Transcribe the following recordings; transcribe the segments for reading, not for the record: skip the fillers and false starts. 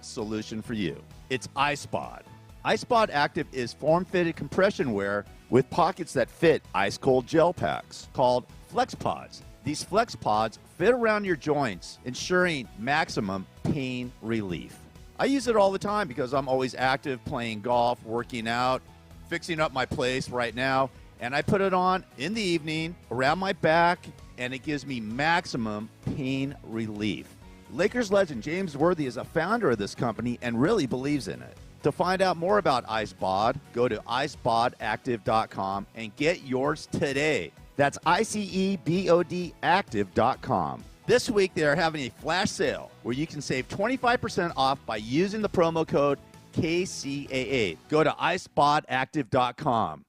solution for you. It's iSpod. iSpod Active is form-fitted compression wear with pockets that fit ice-cold gel packs called FlexPods. These FlexPods fit around your joints, ensuring maximum pain relief. I use it all the time because I'm always active, playing golf, working out, fixing up my place right now, and I put it on in the evening around my back, and it gives me maximum pain relief. Lakers legend James Worthy is a founder of this company and really believes in it. To find out more about iSpod, go to iSpodActive.com and get yours today. That's ICEBOD Active.com. This week, they are having a flash sale where you can save 25% off by using the promo code KCAA. Go to iSpotActive.com.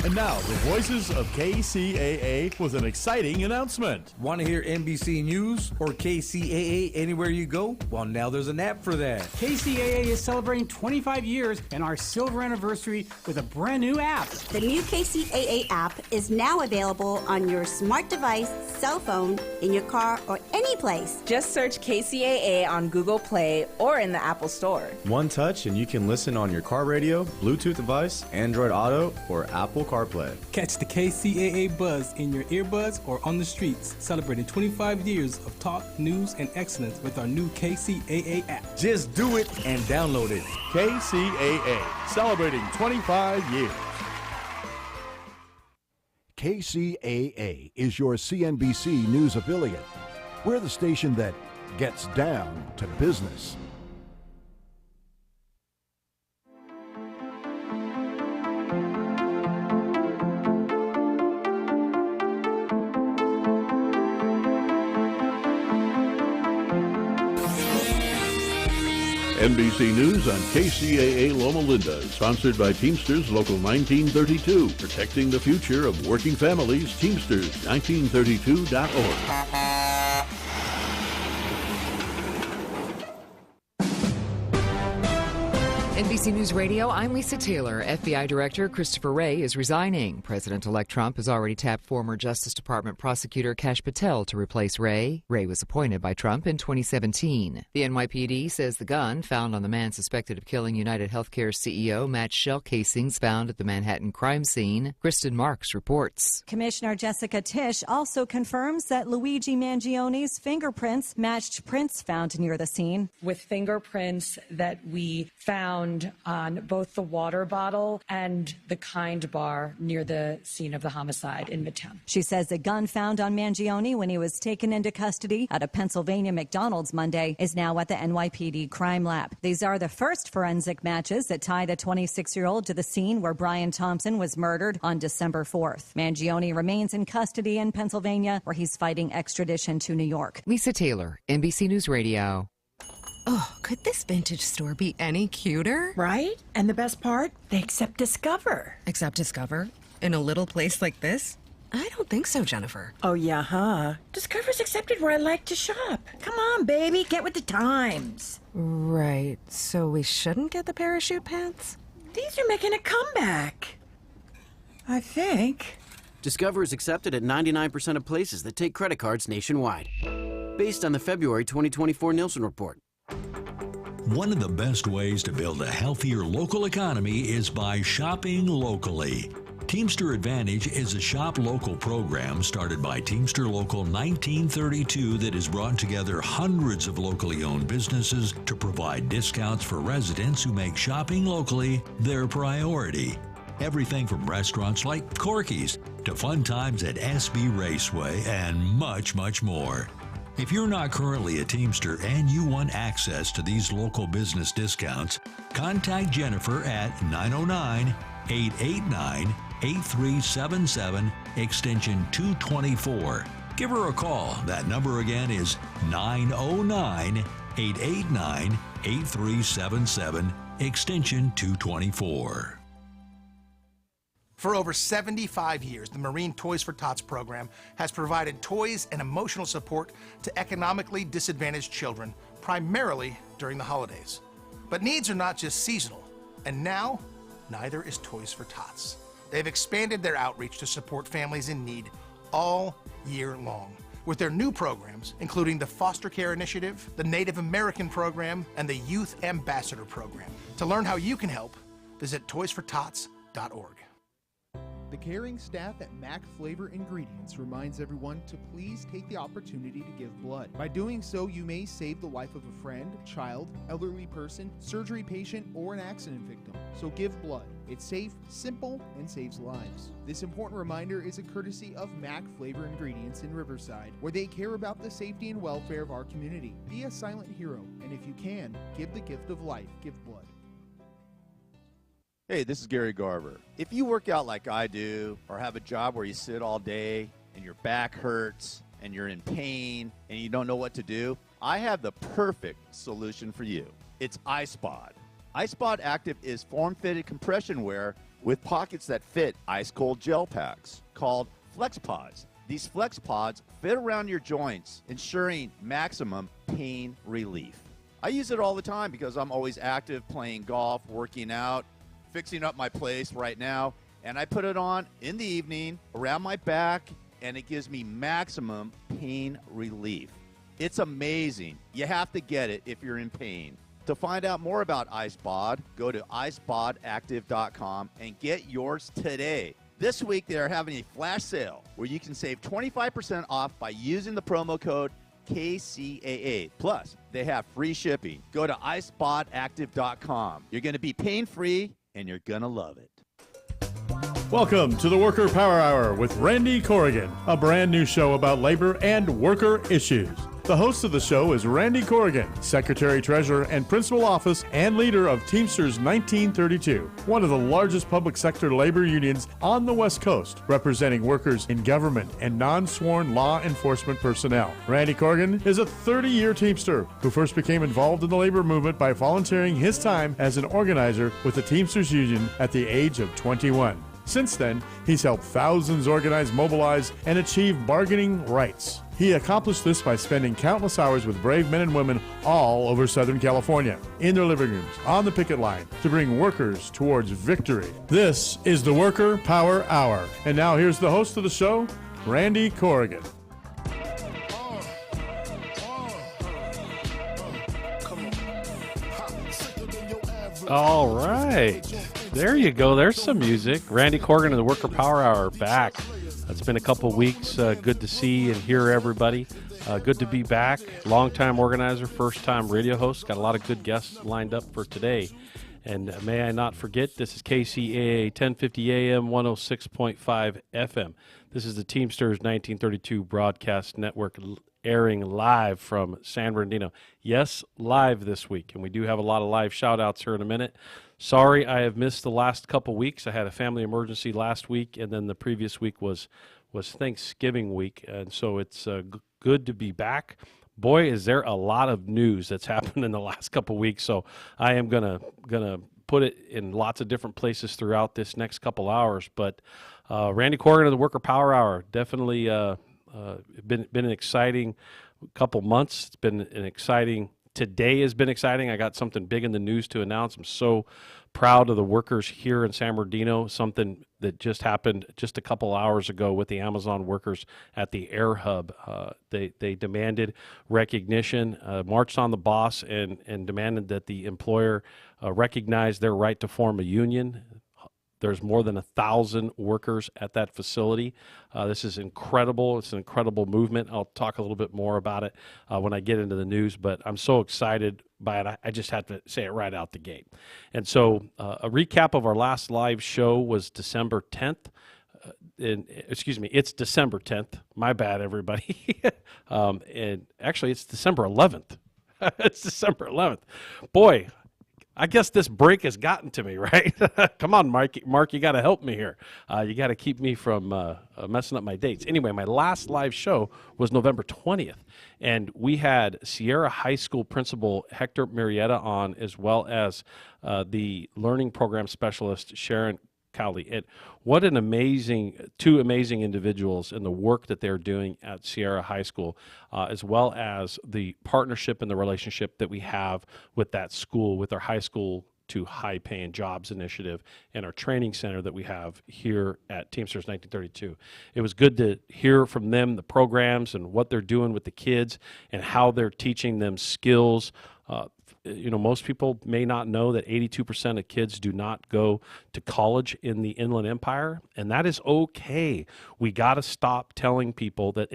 And now, the voices of KCAA with an exciting announcement. Want to hear NBC News or KCAA anywhere you go? Well, now there's an app for that. KCAA is celebrating 25 years and our silver anniversary with a brand new app. The new KCAA app is now available on your smart device, cell phone, in your car, or any place. Just search KCAA on Google Play or in the Apple Store. One touch and you can listen on your car radio, Bluetooth device, Android Auto, or Apple CarPlay. Catch the KCAA buzz in your earbuds or on the streets, celebrating 25 years of talk, news, and excellence with our new KCAA app. Just do it and download it. KCAA, celebrating 25 years. KCAA is your CNBC News affiliate. We're the station that gets down to business. NBC News on KCAA Loma Linda, sponsored by Teamsters Local 1932, protecting the future of working families. Teamsters1932.org. NBC News Radio, I'm Lisa Taylor. FBI Director Christopher Wray is resigning. President-elect Trump has already tapped former Justice Department prosecutor Kash Patel to replace Wray. Wray was appointed by Trump in 2017. The NYPD says the gun found on the man suspected of killing United Healthcare CEO matched shell casings found at the Manhattan crime scene. Kristen Marks reports. Commissioner Jessica Tisch also confirms that Luigi Mangione's fingerprints matched prints found near the scene. With fingerprints that we found on both the water bottle and the Kind bar near the scene of the homicide in Midtown. She says the gun found on Mangione when he was taken into custody at a Pennsylvania McDonald's Monday is now at the NYPD crime lab. These are the first forensic matches that tie the 26-year-old to the scene where Brian Thompson was murdered on December 4th. Mangione remains in custody in Pennsylvania, where he's fighting extradition to New York. Lisa Taylor, NBC News Radio. Oh, could this vintage store be any cuter? Right? And the best part? They accept Discover. Accept Discover? In a little place like this? I don't think so, Jennifer. Oh, yeah, huh? Discover's accepted where I like to shop. Come on, baby, get with the times. Right, so we shouldn't get the parachute pants? These are making a comeback. I think. Discover is accepted at 99% of places that take credit cards nationwide. Based on the February 2024 Nielsen report. One of the best ways to build a healthier local economy is by shopping locally. Teamster Advantage is a shop local program started by Teamster Local 1932 that has brought together hundreds of locally owned businesses to provide discounts for residents who make shopping locally their priority. Everything from restaurants like Corky's to fun times at SB Raceway and much, much more. If you're not currently a Teamster and you want access to these local business discounts, contact Jennifer at 909-889-8377, extension 224. Give her a call. That number again is 909-889-8377, extension 224. For over 75 years, the Marine Toys for Tots program has provided toys and emotional support to economically disadvantaged children, primarily during the holidays. But needs are not just seasonal, and now, neither is Toys for Tots. They've expanded their outreach to support families in need all year long. with their new programs, including the Foster Care Initiative, the Native American Program, and the Youth Ambassador Program. To learn how you can help, visit toysfortots.org. The caring staff at Mac Flavor Ingredients reminds everyone to please take the opportunity to give blood. By doing so, you may save the life of a friend, child, elderly person, surgery patient, or an accident victim. So give blood. It's safe, simple, and saves lives. This important reminder is a courtesy of Mac Flavor Ingredients in Riverside, where they care about the safety and welfare of our community. Be a silent hero, and if you can, give the gift of life. Give blood. Hey, this is Gary Garver. If you work out like I do, or have a job where you sit all day and your back hurts and you're in pain and you don't know what to do, I have the perfect solution for you. It's iSpod. iSpod Active is form-fitted compression wear with pockets that fit ice-cold gel packs called FlexPods. These FlexPods fit around your joints, ensuring maximum pain relief. I use it all the time because I'm always active, playing golf, working out, fixing up my place right now, and I put it on in the evening around my back, and it gives me maximum pain relief. It's amazing. You have to get it if you're in pain. To find out more about iSpod, go to iSpodActive.com and get yours today. This week, they are having a flash sale where you can save 25% off by using the promo code KCAA. Plus, they have free shipping. Go to iSpodActive.com. You're going to be pain-free, and you're going to love it. Welcome to the Worker Power Hour with Randy Corrigan, a brand new show about labor and worker issues. The host of the show is Randy Corrigan, Secretary, Treasurer, and Principal Office and leader of Teamsters 1932, one of the largest public sector labor unions on the West Coast, representing workers in government and non-sworn law enforcement personnel. Randy Corrigan is a 30-year Teamster who first became involved in the labor movement by volunteering his time as an organizer with the Teamsters Union at the age of 21. Since then, he's helped thousands organize, mobilize, and achieve bargaining rights. He accomplished this by spending countless hours with brave men and women all over Southern California, in their living rooms, on the picket line, to bring workers towards victory. This is the Worker Power Hour. And now here's the host of the show, Randy Corrigan. All right. There you go. There's some music. Randy Corrigan of the Worker Power Hour back. It's been a couple weeks. Good to see and hear everybody. Good to be back. Long-time organizer, first-time radio host. Got a lot of good guests lined up for today. And may I not forget, this is KCAA 1050 AM, 106.5 FM. This is the Teamsters 1932 Broadcast Network airing live from San Bernardino. Yes, live this week. And we do have a lot of live shout-outs here in a minute. Sorry, I have missed the last couple weeks. I had a family emergency last week, and then the previous week was Thanksgiving week, and so it's good to be back. Boy, is there a lot of news that's happened in the last couple weeks, so I am gonna put it in lots of different places throughout this next couple hours. But Randy Corrigan of the Worker Power Hour, definitely been an exciting couple months. It's been an exciting. Today has been exciting. I got something big in the news to announce. I'm so proud of the workers here in San Bernardino, something that just happened just a couple hours ago with the Amazon workers at the Air Hub. They demanded recognition, marched on the boss, and demanded that the employer recognize their right to form a union. There's more than 1,000 workers at that facility. This is incredible. It's an incredible movement. I'll talk a little bit more about it when I get into the news, but I'm so excited by it. I just have to say it right out the gate. And so a recap of our last live show was December 10th. It's December 10th. My bad, everybody. And actually, it's December 11th. It's December 11th. Boy, I guess this break has gotten to me, right? Come on, Mark, you got to help me here. You got to keep me from messing up my dates. Anyway, my last live show was November 20th, and we had Sierra High School Principal Hector Murrieta on, as well as the Learning Program Specialist Sharon Cowley. And what two amazing individuals in the work that they're doing at Sierra High School, as well as the partnership and the relationship that we have with that school, with our high school to High Paying Jobs Initiative and our training center that we have here at Teamsters 1932. It was good to hear from them, the programs and what they're doing with the kids and how they're teaching them skills. Most people may not know that 82% of kids do not go to college in the Inland Empire, and that is okay. We got to stop telling people that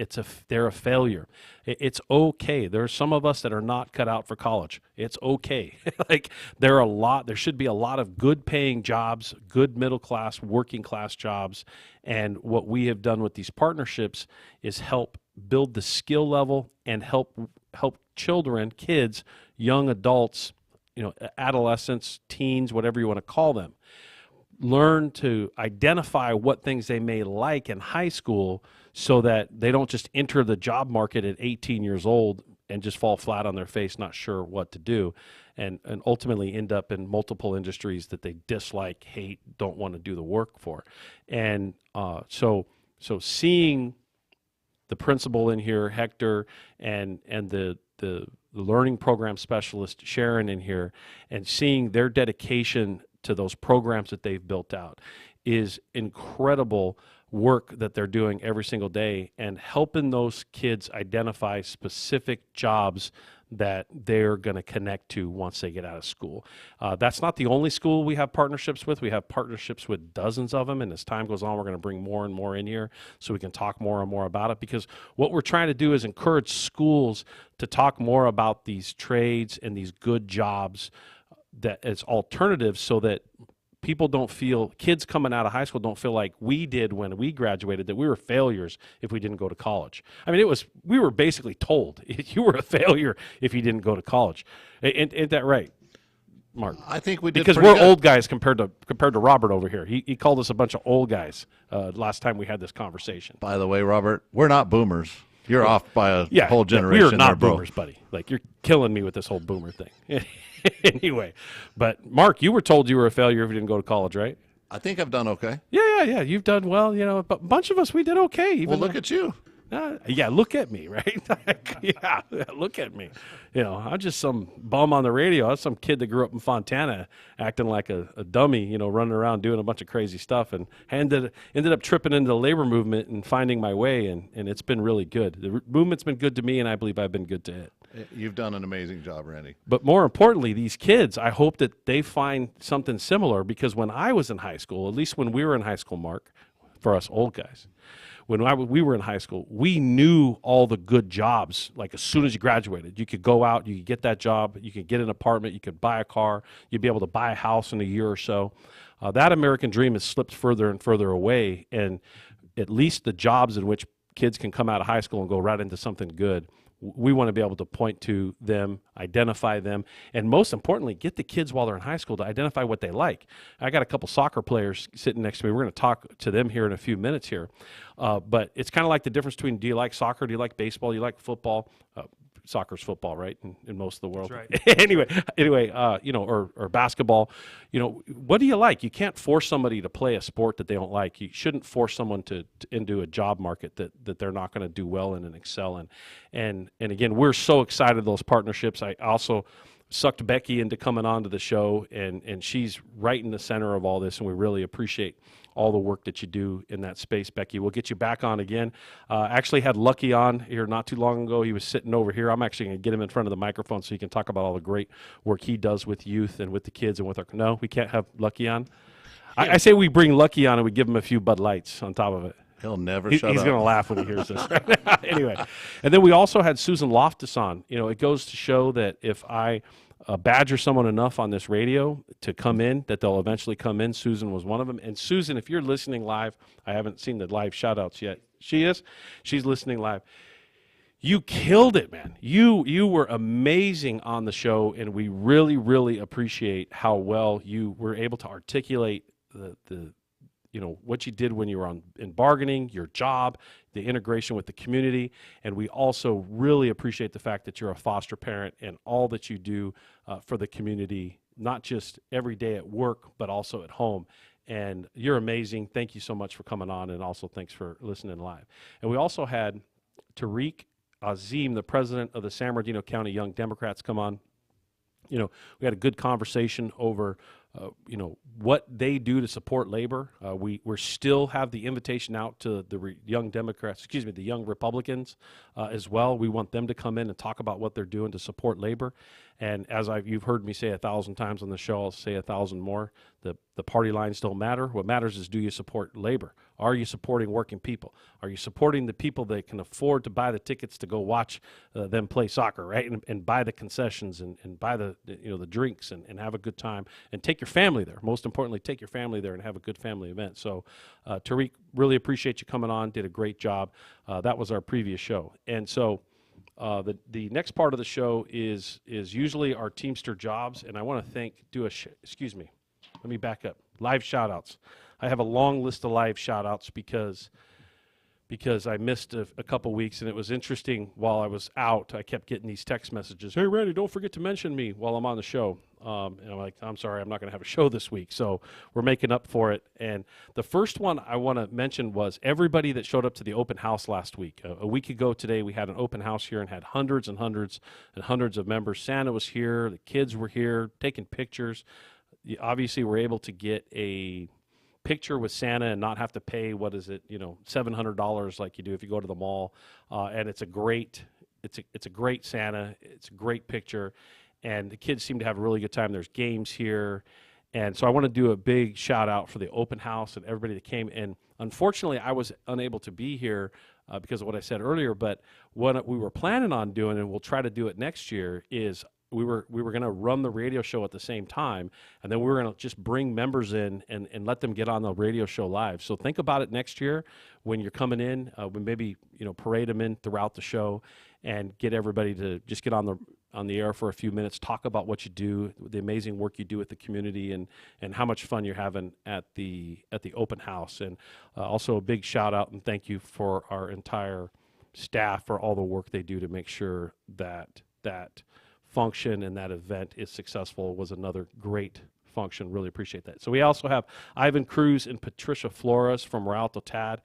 they're a failure. It's okay. There are some of us that are not cut out for college. It's okay. There should be a lot of good paying jobs, good middle class, working class jobs, and what we have done with these partnerships is help build the skill level and help children, kids, young adults, adolescents, teens, whatever you want to call them, learn to identify what things they may like in high school so that they don't just enter the job market at 18 years old and just fall flat on their face, not sure what to do, and ultimately end up in multiple industries that they dislike, hate, don't want to do the work for. And so seeing the principal in here, Hector, and the learning program specialist, Sharon, in here, and seeing their dedication to those programs that they've built out is incredible work that they're doing every single day and helping those kids identify specific jobs that they're going to connect to once they get out of school. That's not the only school we have partnerships with. We have partnerships with dozens of them, and as time goes on, we're going to bring more and more in here so we can talk more and more about it, because what we're trying to do is encourage schools to talk more about these trades and these good jobs that as alternatives, so that kids coming out of high school don't feel like we did when we graduated, that we were failures if we didn't go to college. I mean, we were basically told you were a failure if you didn't go to college. Ain't that right, Mark? I think we did, because we're old guys compared to Robert over here. He called us a bunch of old guys last time we had this conversation. By the way, Robert, we're not boomers. You're off by a whole generation. We're not there, boomers, buddy. Like, you're killing me with this whole boomer thing. Anyway, but Mark, you were told you were a failure if you didn't go to college, right? I think I've done okay. Yeah. You've done well. But a bunch of us, we did okay. Look at you. Yeah, look at me, right? yeah, look at me. I'm just some bum on the radio. I was some kid that grew up in Fontana acting like a dummy, running around doing a bunch of crazy stuff, and ended up tripping into the labor movement and finding my way, and it's been really good. The movement's been good to me, and I believe I've been good to it. You've done an amazing job, Randy. But more importantly, these kids, I hope that they find something similar, because when I was in high school, at least when we were in high school, Mark, for us old guys, when we were in high school, we knew all the good jobs. Like, as soon as you graduated, you could go out, you could get that job, you could get an apartment, you could buy a car, you'd be able to buy a house in a year or so. That American dream has slipped further and further away, and at least the jobs in which kids can come out of high school and go right into something good, we want to be able to point to them, identify them, and most importantly, get the kids while they're in high school to identify what they like. I got a couple soccer players sitting next to me. We're going to talk to them here in a few minutes here. But it's kind of like the difference between, do you like soccer? Do you like baseball? Do you like football? Soccer's football, right? In most of the world. That's right. anyway, or basketball. What do you like? You can't force somebody to play a sport that they don't like. You shouldn't force someone into a job market that they're not going to do well in and excel in. And again, we're so excited those partnerships. I also sucked Becky into coming on to the show, and she's right in the center of all this, and we really appreciate all the work that you do in that space, Becky. We'll get you back on again. Actually had Lucky on here not too long ago. He was sitting over here. I'm actually going to get him in front of the microphone so he can talk about all the great work he does with youth and with the kids and with our... No, we can't have Lucky on? I say we bring Lucky on and we give him a few Bud Lights on top of it. He'll never shut up. He's going to laugh when he hears this. Anyway, and then we also had Susan Loftus on. It goes to show that if I badger someone enough on this radio to come in, that they'll eventually come in. Susan was one of them. And Susan, if you're listening live, I haven't seen the live shout-outs yet. She is? She's listening live. You killed it, man. You were amazing on the show, and we really, really appreciate how well you were able to articulate the what you did when you were in bargaining, your job, the integration with the community, and we also really appreciate the fact that you're a foster parent and all that you do for the community, not just every day at work, but also at home. And you're amazing. Thank you so much for coming on, and also thanks for listening live. And we also had Tariq Azim, the president of the San Bernardino County Young Democrats, come on. we had a good conversation over, what they do to support labor. We still have the invitation out to the young Democrats, the young Republicans as well. We want them to come in and talk about what they're doing to support labor. And as you've heard me say 1,000 times on the show, I'll say 1,000 more. The party lines don't matter. What matters is, do you support labor? Are you supporting working people? Are you supporting the people that can afford to buy the tickets to go watch them play soccer, right? And buy the concessions and buy the drinks and have a good time and take your family there. Most importantly, take your family there and have a good family event. So, Tariq, really appreciate you coming on. Did a great job. That was our previous show. And so the next part of the show is usually our Teamster jobs. And I want to let me back up. Live shout-outs. I have a long list of live shout-outs because I missed a couple weeks, and it was interesting while I was out. I kept getting these text messages. Hey, Randy, don't forget to mention me while I'm on the show. And I'm like, I'm sorry, I'm not going to have a show this week. So we're making up for it. And the first one I want to mention was everybody that showed up to the open house last week. A week ago today, we had an open house here and had hundreds and hundreds and hundreds of members. Santa was here. The kids were here taking pictures. Obviously, we're able to get a picture with Santa and not have to pay, $700 like you do if you go to the mall. And it's a great Santa. It's a great picture. And the kids seem to have a really good time. There's games here. And so I want to do a big shout out for the open house and everybody that came. And unfortunately, I was unable to be here because of what I said earlier. But what we were planning on doing, and we'll try to do it next year, is we were going to run the radio show at the same time, and then we were going to just bring members in and let them get on the radio show live. So think about it next year when you're coming in. We maybe parade them in throughout the show and get everybody to just get on the air for a few minutes, talk about what you do, the amazing work you do with the community, and how much fun you're having at the open house. And also a big shout out and thank you for our entire staff for all the work they do to make sure that function and that event is successful. Was another great function. Really appreciate that. So we also have Ivan Cruz and Patricia Flores from Rialto TAD,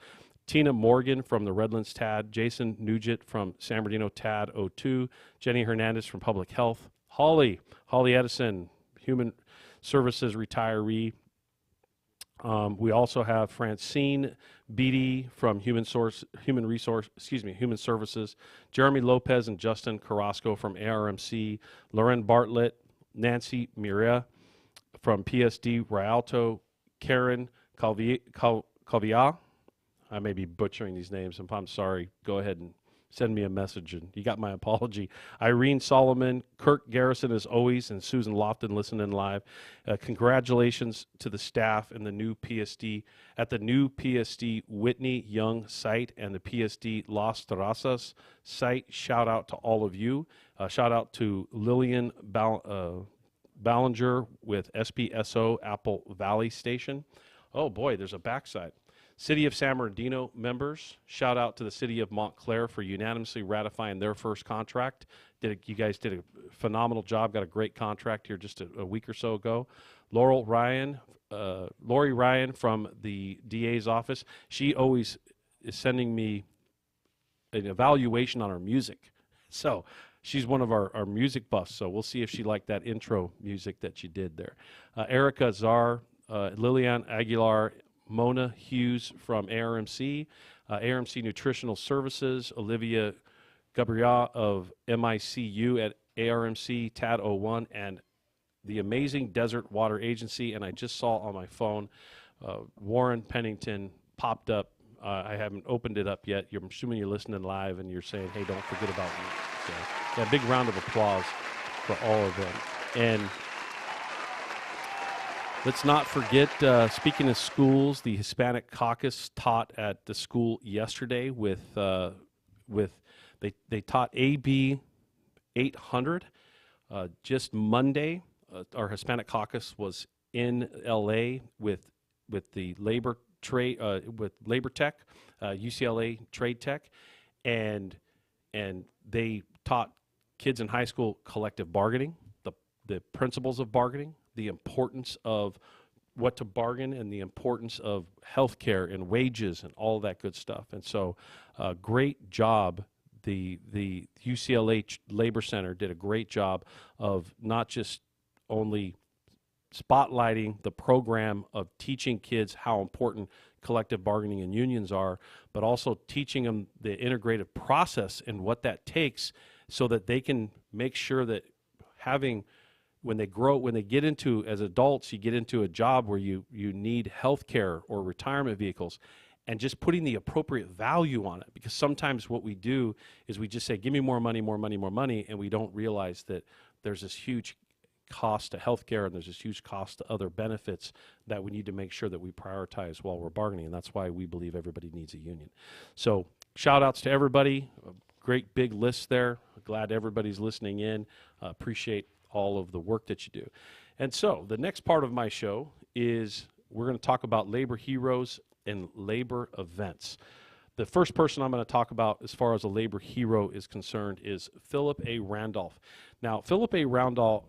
Tina Morgan from the Redlands TAD, Jason Nugent from San Bernardino TAD 02, Jenny Hernandez from Public Health, Holly Edison, Human Services retiree. We also have Francine Beatty from Human Services, Jeremy Lopez and Justin Carrasco from ARMC, Lauren Bartlett, Nancy Miria from PSD Rialto, Karen Calvia. I may be butchering these names. I'm sorry. Go ahead and send me a message, and you got my apology. Irene Solomon, Kirk Garrison as always, and Susan Lofton listening live. Congratulations to the staff and the new PSD Whitney Young site and the PSD Las Terrazas site. Shout out to all of you. Shout out to Lillian Ballinger with SPSO Apple Valley Station. Oh boy, there's a backside. City of San Bernardino members, shout out to the City of Montclair for unanimously ratifying their first contract. You guys did a phenomenal job, got a great contract here just a week or so ago. Lori Ryan from the DA's office, she always is sending me an evaluation on our music. So she's one of our music buffs, so we'll see if she liked that intro music that she did there. Erica Czar, Lillian Aguilar, Mona Hughes from ARMC, ARMC Nutritional Services, Olivia Gabriel of MICU at ARMC TAD 01, and the amazing Desert Water Agency. And I just saw on my phone, Warren Pennington popped up. I haven't opened it up yet. I'm assuming you're listening live and you're saying, hey, don't forget about me. So, yeah, big round of applause for all of them. And let's not forget, speaking of schools, the Hispanic Caucus taught at the school yesterday they taught AB 800. Just Monday, our Hispanic Caucus was in LA with the labor trade with Labor Tech, UCLA Trade Tech, and they taught kids in high school collective bargaining, the principles of bargaining, the importance of what to bargain, and the importance of health care and wages and all that good stuff. And so great job the UCLA Labor Center did a great job of not just only spotlighting the program of teaching kids how important collective bargaining and unions are, but also teaching them the integrated process and what that takes so that they can make sure that when they get into, as adults, you get into a job where you need health care or retirement vehicles, and just putting the appropriate value on it. Because sometimes what we do is we just say, give me more money, more money, more money, and we don't realize that there's this huge cost to healthcare and there's this huge cost to other benefits that we need to make sure that we prioritize while we're bargaining, and that's why we believe everybody needs a union. So shout outs to everybody. A great big list there. Glad everybody's listening in. Appreciate all of the work that you do. And so the next part of my show is we're going to talk about labor heroes and labor events. The first person I'm going to talk about as far as a labor hero is concerned is Philip A. Randolph. Now, Philip A. Randolph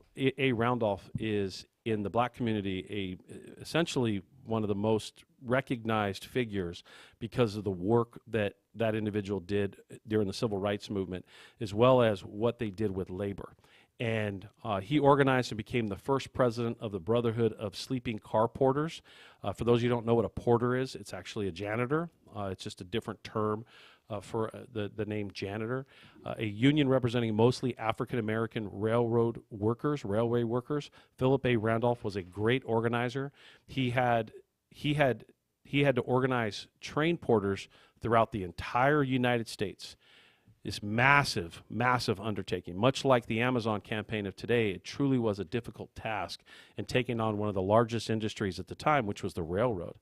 is, in the black community, essentially one of the most recognized figures because of the work that that individual did during the civil rights movement, as well as what they did with labor. And he organized and became the first president of the Brotherhood of Sleeping Car Porters. For those of you who don't know what a porter is, it's actually a janitor. It's just a different term for the name janitor. A union representing mostly African-American railway workers. Philip A. Randolph was a great organizer. He had to organize train porters throughout the entire United States. This massive, massive undertaking. Much like the Amazon campaign of today, it truly was a difficult task in taking on one of the largest industries at the time, which was the railroad.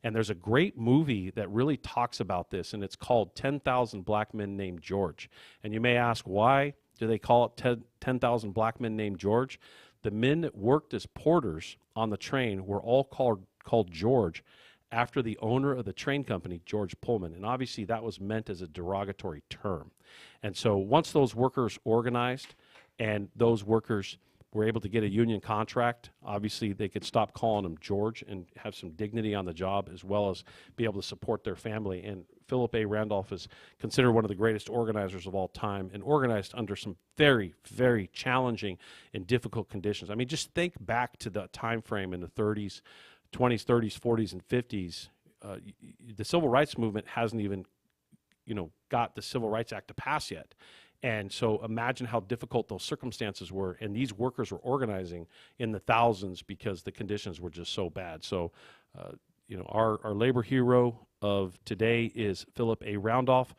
And there's a great movie that really talks about this, and it's called 10,000 Black Men Named George. And you may ask, why do they call it 10,000 Black Men Named George? The men that worked as porters on the train were all called George after the owner of the train company, George Pullman. And obviously that was meant as a derogatory term. And so once those workers organized and those workers were able to get a union contract, obviously they could stop calling him George and have some dignity on the job, as well as be able to support their family. And Philip A. Randolph is considered one of the greatest organizers of all time, and organized under some very, very challenging and difficult conditions. I mean, just think back to the time frame in the 30s, 20s, 30s, 40s, and 50s. The civil rights movement hasn't even, got the Civil Rights Act to pass yet. And so imagine how difficult those circumstances were. And these workers were organizing in the thousands because the conditions were just so bad. So, our labor hero of today is Philip A. Randolph.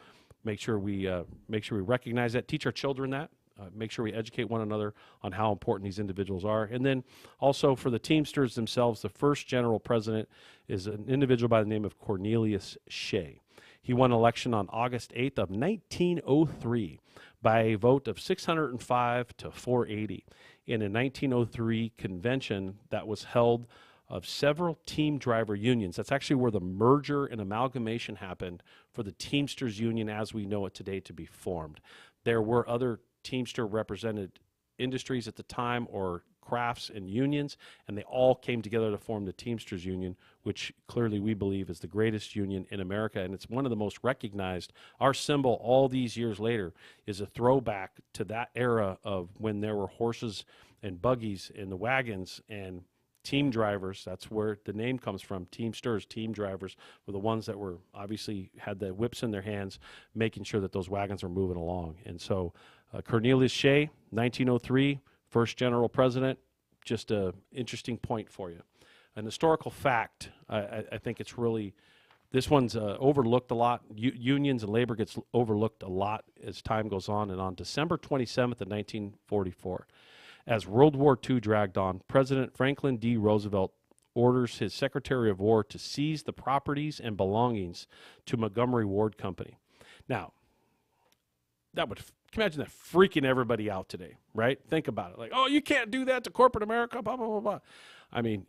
Make sure we recognize that, teach our children that. Make sure we educate one another on how important these individuals are. And then also for the Teamsters themselves, the first general president is an individual by the name of Cornelius Shea. He won election on August 8th of 1903 by a vote of 605 to 480 in a 1903 convention that was held of several team driver unions. That's actually where the merger and amalgamation happened for the Teamsters Union as we know it today to be formed. There were other Teamster represented industries at the time, or crafts and unions, and they all came together to form the Teamsters Union, which clearly we believe is the greatest union in America, and it's one of the most recognized. Our symbol all these years later is a throwback to that era of when there were horses and buggies in the wagons and team drivers. That's where the name comes from. Teamsters, team drivers, were the ones that were obviously had the whips in their hands, making sure that those wagons are moving along. And so Cornelius Shea, 1903, first general president, just an interesting point for you. An historical fact, I think it's really, this one's overlooked a lot. Unions and labor gets overlooked a lot as time goes on. And on December 27th of 1944, as World War II dragged on, President Franklin D. Roosevelt orders his Secretary of War to seize the properties and belongings to Montgomery Ward Company. Now, that would, can you imagine that freaking everybody out today, right? Think about it. Like, oh, you can't do that to corporate America, blah, blah, blah, blah. I mean,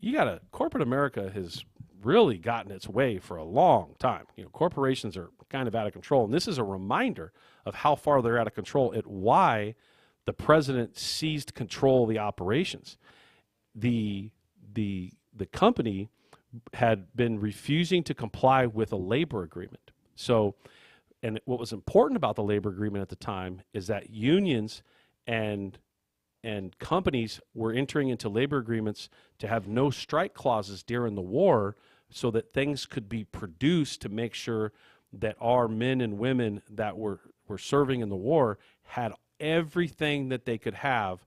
corporate America has really gotten its way for a long time. Corporations are kind of out of control. And this is a reminder of how far they're out of control and why the president seized control of the operations. The company had been refusing to comply with a labor agreement. So and what was important about the labor agreement at the time is that unions and companies were entering into labor agreements to have no strike clauses during the war, so that things could be produced to make sure that our men and women that were serving in the war had everything that they could have.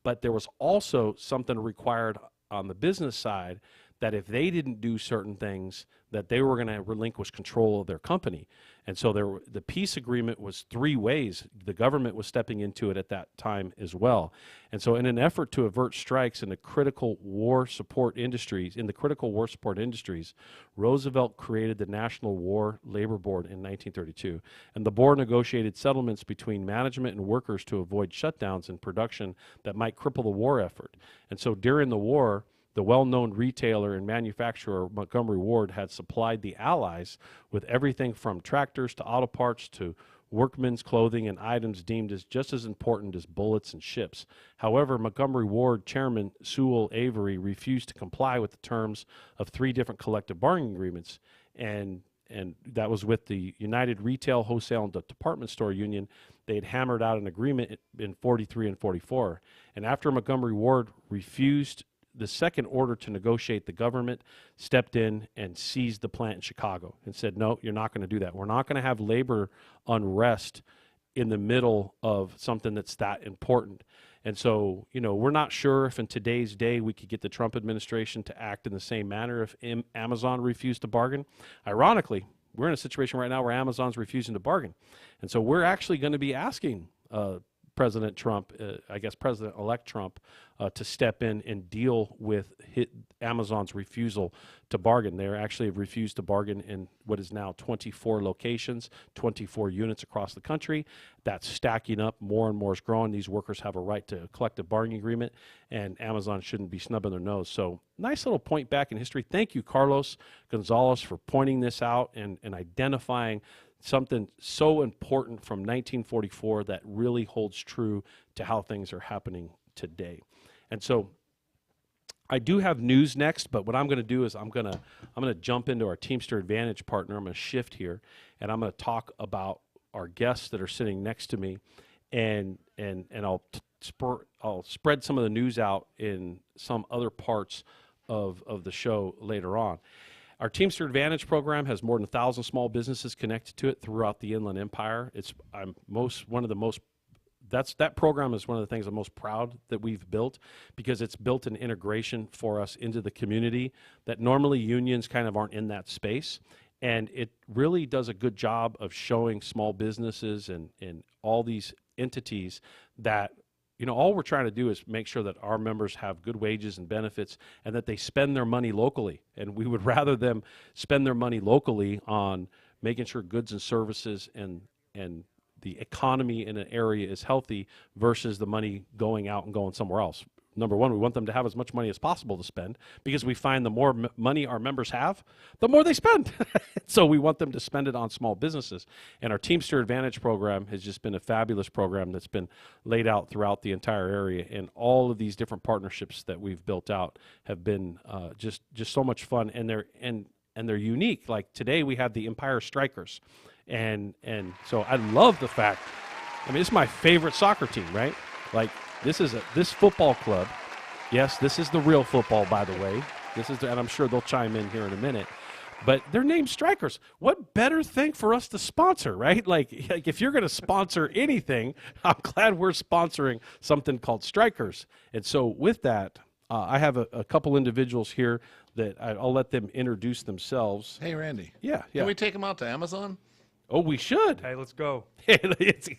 But there was also something required on the business side, that if they didn't do certain things, that they were going to relinquish control of their company. And so the peace agreement was three ways. The government was stepping into it at that time as well. And so in an effort to avert strikes in the critical war support industries, Roosevelt created the National War Labor Board in 1932. And the board negotiated settlements between management and workers to avoid shutdowns in production that might cripple the war effort. And so during the war, the well-known retailer and manufacturer Montgomery Ward had supplied the Allies with everything from tractors to auto parts to workmen's clothing and items deemed as just as important as bullets and ships. However, Montgomery Ward chairman Sewell Avery refused to comply with the terms of 3 different collective bargaining agreements, and that was with the United Retail, Wholesale, and Department Store Union. They had hammered out an agreement in 43 and 44. And after Montgomery Ward refused the second order to negotiate, the government stepped in and seized the plant in Chicago and said, no, you're not going to do that. We're not going to have labor unrest in the middle of something that's that important. And so, we're not sure if in today's day we could get the Trump administration to act in the same manner if Amazon refused to bargain. Ironically, we're in a situation right now where Amazon's refusing to bargain. And so we're actually going to be asking President Trump, President-elect Trump, to step in and deal with Amazon's refusal to bargain. They actually have refused to bargain in what is now 24 locations, 24 units across the country. That's stacking up. More and more is growing. These workers have a right to a collective bargaining agreement, and Amazon shouldn't be snubbing their nose. So nice little point back in history. Thank you, Carlos Gonzalez, for pointing this out and identifying something so important from 1944 that really holds true to how things are happening today. And so I do have news next, but what I'm going to do is I'm going to jump into our Teamster Advantage partner. I'm going to shift here, and I'm going to talk about our guests that are sitting next to me, and I'll spread some of the news out in some other parts of the show later on. Our Teamster Advantage program has more than 1,000 small businesses connected to it throughout the Inland Empire. That program is one of the things I'm most proud that we've built, because it's built an integration for us into the community that normally unions kind of aren't in that space. And it really does a good job of showing small businesses and all these entities that all we're trying to do is make sure that our members have good wages and benefits and that they spend their money locally. And we would rather them spend their money locally on making sure goods and services and the economy in an area is healthy versus the money going out and going somewhere else. Number one, we want them to have as much money as possible to spend, because we find the more money our members have, the more they spend. So we want them to spend it on small businesses. And our Teamster Advantage program has just been a fabulous program that's been laid out throughout the entire area. And all of these different partnerships that we've built out have been just so much fun. And they're unique. Like today we have the Empire Strikers. And so I love the fact, this is my favorite soccer team, right? Like, this football club. Yes, this is the real football, by the way. And I'm sure they'll chime in here in a minute. But they're named Strikers. What better thing for us to sponsor, right? Like if you're going to sponsor anything, I'm glad we're sponsoring something called Strikers. And so with that, I have a couple individuals here that I'll let them introduce themselves. Hey, Randy. Yeah. Can we take them out to Amazon? Oh, we should. Hey, let's go.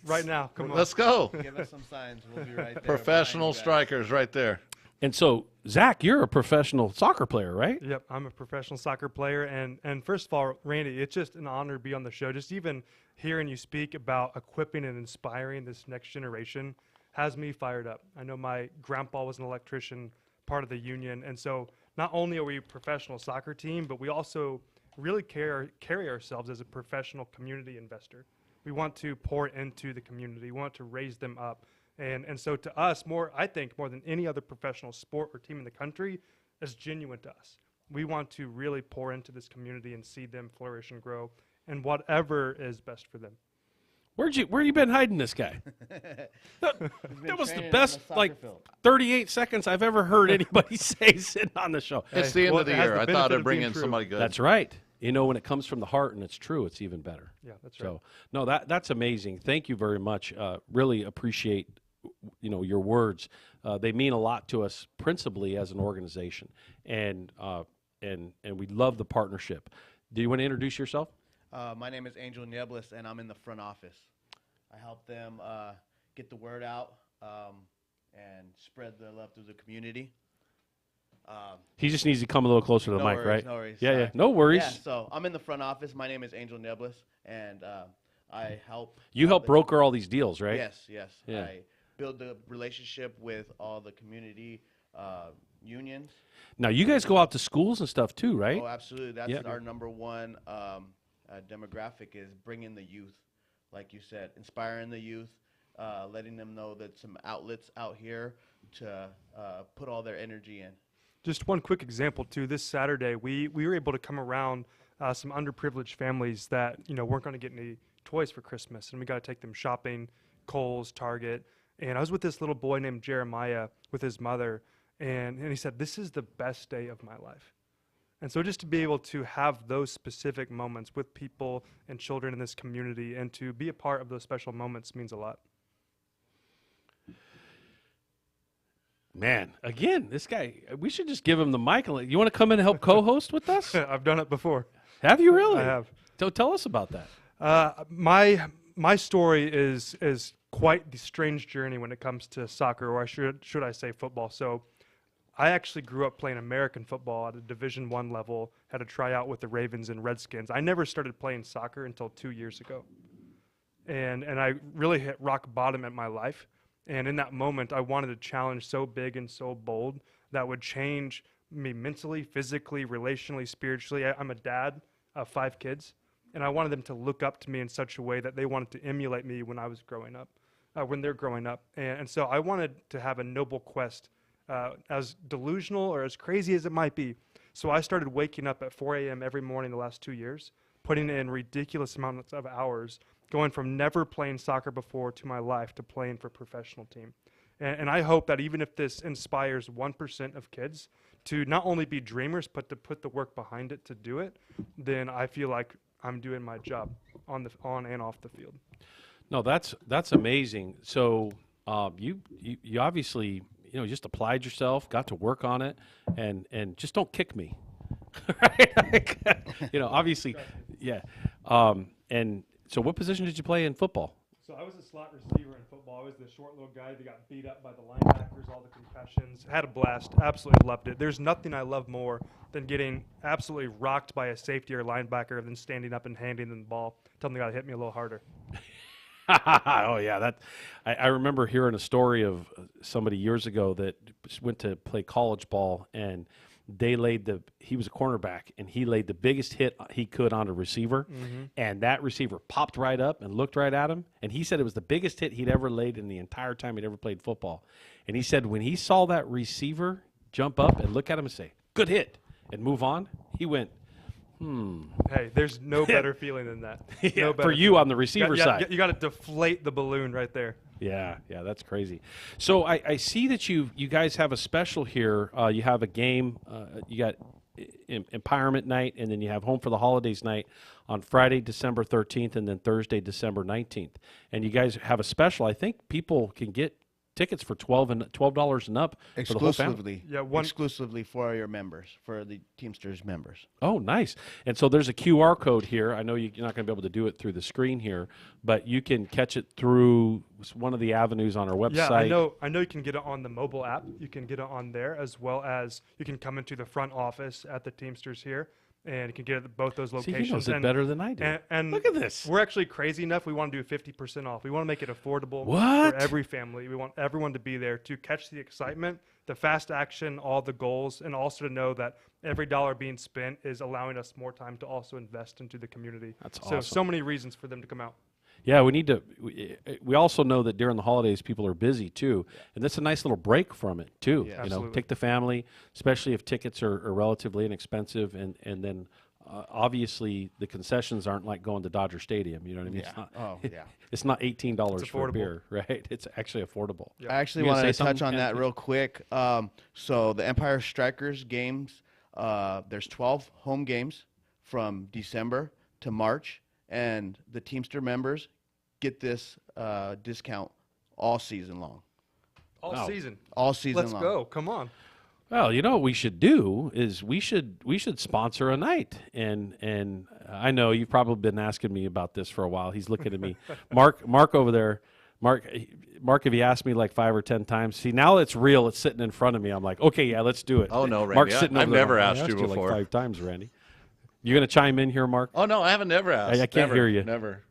Right now. Come on. Let's go. Give us some signs. We'll be right there. Professional Strikers right there. And so, Zach, you're a professional soccer player, right? Yep, I'm a professional soccer player. And first of all, Randy, it's just an honor to be on the show. Just even hearing you speak about equipping and inspiring this next generation has me fired up. I know my grandpa was an electrician, part of the union. And so not only are we a professional soccer team, but we also really carry ourselves as a professional community investor. We want to pour into the community. We want to raise them up. And so to us, I think more than any other professional sport or team in the country, is genuine to us. We want to really pour into this community and see them flourish and grow. and whatever is best for them. Where you been hiding this guy? That was the best, 38 seconds I've ever heard anybody say sitting on the show. It's the end of the year. I thought I'd bring in somebody good. That's right. You know, when it comes from the heart and it's true, it's even better. Yeah, that's right. So, no, that's amazing. Thank you very much. Really appreciate, your words. They mean a lot to us, principally as an organization, and we love the partnership. Do you want to introduce yourself? My name is Angel Niebles, and I'm in the front office. I help them get the word out and spread the love through the community. He just needs to come a little closer to the mic, right? No worries. Yeah, Sorry. yeah. No worries. Yeah, so I'm in the front office. My name is Angel Niebles, and I help. You help broker all these deals, right? Yes. Yeah. I build the relationship with all the community unions. Now, you guys go out to schools and stuff too, right? Oh, absolutely. That's our number one demographic, is bringing the youth, like you said, inspiring the youth, letting them know that some outlets out here to put all their energy in. Just one quick example, too. This Saturday, we were able to come around some underprivileged families that, weren't going to get any toys for Christmas, and we got to take them shopping, Kohl's, Target. And I was with this little boy named Jeremiah with his mother, and he said, "This is the best day of my life." And so just to be able to have those specific moments with people and children in this community and to be a part of those special moments means a lot. Man, again, this guy, we should just give him the mic. You want to come in and help co-host with us? I've done it before. Have you really? I have. So tell us about that. My story is quite the strange journey when it comes to soccer, or should I say football. So I actually grew up playing American football at a Division I level, had a tryout with the Ravens and Redskins. I never started playing soccer until 2 years ago. And I really hit rock bottom in my life. And in that moment, I wanted a challenge so big and so bold that would change me mentally, physically, relationally, spiritually. I'm a dad of 5 kids, and I wanted them to look up to me in such a way that they wanted to emulate me when I was growing up, when they're growing up. And so I wanted to have a noble quest, as delusional or as crazy as it might be. So I started waking up at 4 a.m. every morning the last 2 years, putting in ridiculous amounts of hours, going from never playing soccer before to my life to playing for a professional team. And I hope that even if this inspires 1% of kids to not only be dreamers, but to put the work behind it to do it, then I feel like I'm doing my job on and off the field. No, that's amazing. So you obviously just applied yourself, got to work on it, and just don't kick me. Right? Obviously, yeah. And so what position did you play in football? So I was a slot receiver in football. I was the short little guy that got beat up by the linebackers, all the concussions. Had a blast. Absolutely loved it. There's nothing I love more than getting absolutely rocked by a safety or linebacker than standing up and handing them the ball. Tell them they got to hit me a little harder. Oh, yeah. I remember hearing a story of somebody years ago that went to play college ball, and he was a cornerback, and he laid the biggest hit he could on a receiver, and that receiver popped right up and looked right at him, and he said it was the biggest hit he'd ever laid in the entire time he'd ever played football. And he said when he saw that receiver jump up and look at him and say, "Good hit," and move on, he went, Hey, there's no better feeling than that. Yeah, no better for you feeling. on the receiver side. You got to deflate the balloon right there. Yeah, that's crazy. So I see that you guys have a special here. You have a game. You got Empowerment Night, and then you have Home for the Holidays Night on Friday, December 13th, and then Thursday, December 19th. And you guys have a special. I think people can get tickets for $12 and up for the whole family. Exclusively for your members, for the Teamsters members. Oh, nice. And so there's a QR code here. I know you're not going to be able to do it through the screen here, but you can catch it through one of the avenues on our website. Yeah, I know you can get it on the mobile app. You can get it on there, as well as you can come into the front office at the Teamsters here, and you can get it at both those locations. See, he knows it better than I do. And look at this. We're actually crazy enough. We want to do 50% off. We want to make it affordable for every family. We want everyone to be there to catch the excitement, the fast action, all the goals, and also to know that every dollar being spent is allowing us more time to also invest into the community. That's awesome. So many reasons for them to come out. Yeah, we need to. We also know that during the holidays, people are busy too, and that's a nice little break from it too. Yeah, absolutely. Take the family, especially if tickets are relatively inexpensive, and then obviously the concessions aren't like going to Dodger Stadium. You know what I mean? Yeah. It's not $18 for a affordable. beer, right? It's actually affordable. I actually You gonna wanted say to touch something, on that Ken? real quick. So the Empire Strikers games, there's 12 home games from December to March, and the Teamster members get this discount all season long. All season. All season Let's long. go. Come on. Well, you know what we should do is we should sponsor a night, and I know you've probably been asking me about this for a while. He's looking at me, Mark over there. Mark, if you asked me like 5 or 10 times, see now it's real. It's sitting in front of me. I'm like, okay, yeah, let's do it. Oh, no, Randy, Mark's sitting I've over there. never I asked you before. like 5 times, Randy. You gonna chime in here, Mark? Oh, no, I haven't never asked. I can't Never, hear you. Never.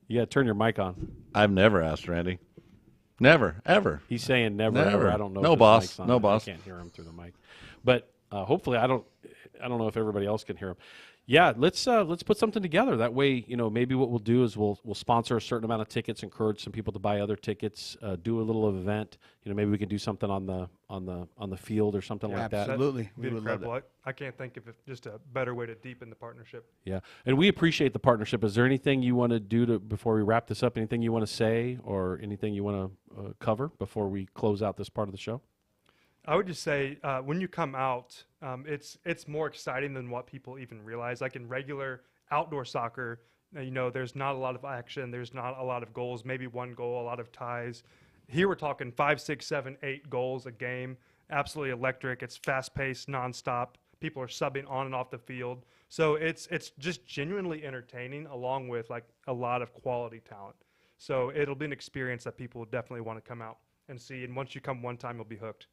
You gotta turn your mic on. I've never asked, Randy. Never, ever. He's saying never, Never. ever. I don't know. No if his boss. mic's on. No boss. I can't hear him through the mic, but hopefully I don't know if everybody else can hear him. Yeah, let's put something together. That way, maybe what we'll do is we'll sponsor a certain amount of tickets, encourage some people to buy other tickets, do a little event. Maybe we can do something on the field or something like that. Absolutely, Be we would love incredible. that. I can't think of just a better way to deepen the partnership. Yeah, and we appreciate the partnership. Is there anything you want to do before we wrap this up? Anything you want to say or anything you want to cover before we close out this part of the show? I would just say when you come out, it's more exciting than what people even realize. Like in regular outdoor soccer, there's not a lot of action. There's not a lot of goals, maybe one goal, a lot of ties. Here we're talking 5, 6, 7, 8 goals a game. Absolutely electric. It's fast-paced, nonstop. People are subbing on and off the field. So it's just genuinely entertaining along with like a lot of quality talent. So it'll be an experience that people will definitely want to come out and see. And once you come one time, you'll be hooked.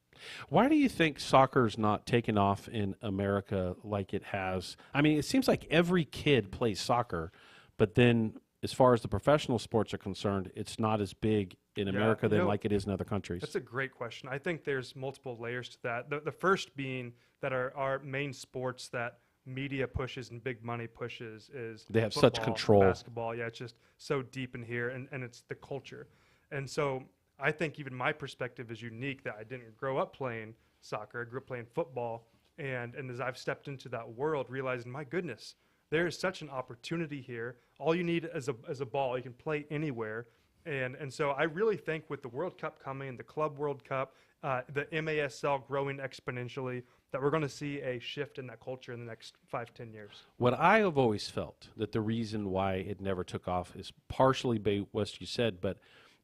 Why do you think soccer's not taken off in America like it has? I mean, it seems like every kid plays soccer, but then as far as the professional sports are concerned, it's not as big in America than like it is in other countries. That's a great question. I think there's multiple layers to that. The first being that our main sports that media pushes and big money pushes is they have football, such control. Basketball, yeah, it's just so deep in here, and it's the culture. And so I think even my perspective is unique that I didn't grow up playing soccer. I grew up playing football, and as I've stepped into that world, realizing, my goodness, there is such an opportunity here. All you need is a ball. You can play anywhere. And so I really think with the World Cup coming, the Club World Cup, the MASL growing exponentially, that we're going to see a shift in that culture in the next 5-10 years. What I have always felt that the reason why it never took off is partially by what you said, but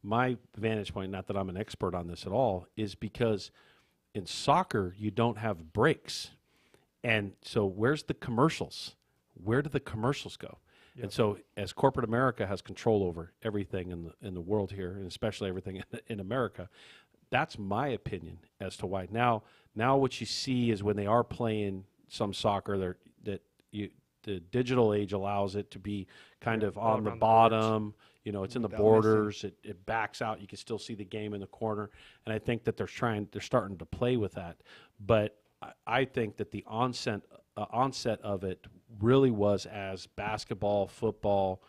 my vantage point, not that I'm an expert on this at all, is because in soccer you don't have breaks. And so where's the commercials? Where do the commercials go? Yep. And so as corporate America has control over everything in the world here, and especially everything in America, that's my opinion as to why. Now what you see is when they are playing some soccer, the digital age allows it to be kind of on the bottom. It's in the borders. It backs out. You can still see the game in the corner. And I think that they're starting to play with that. But I think that the onset of it really was as basketball, football,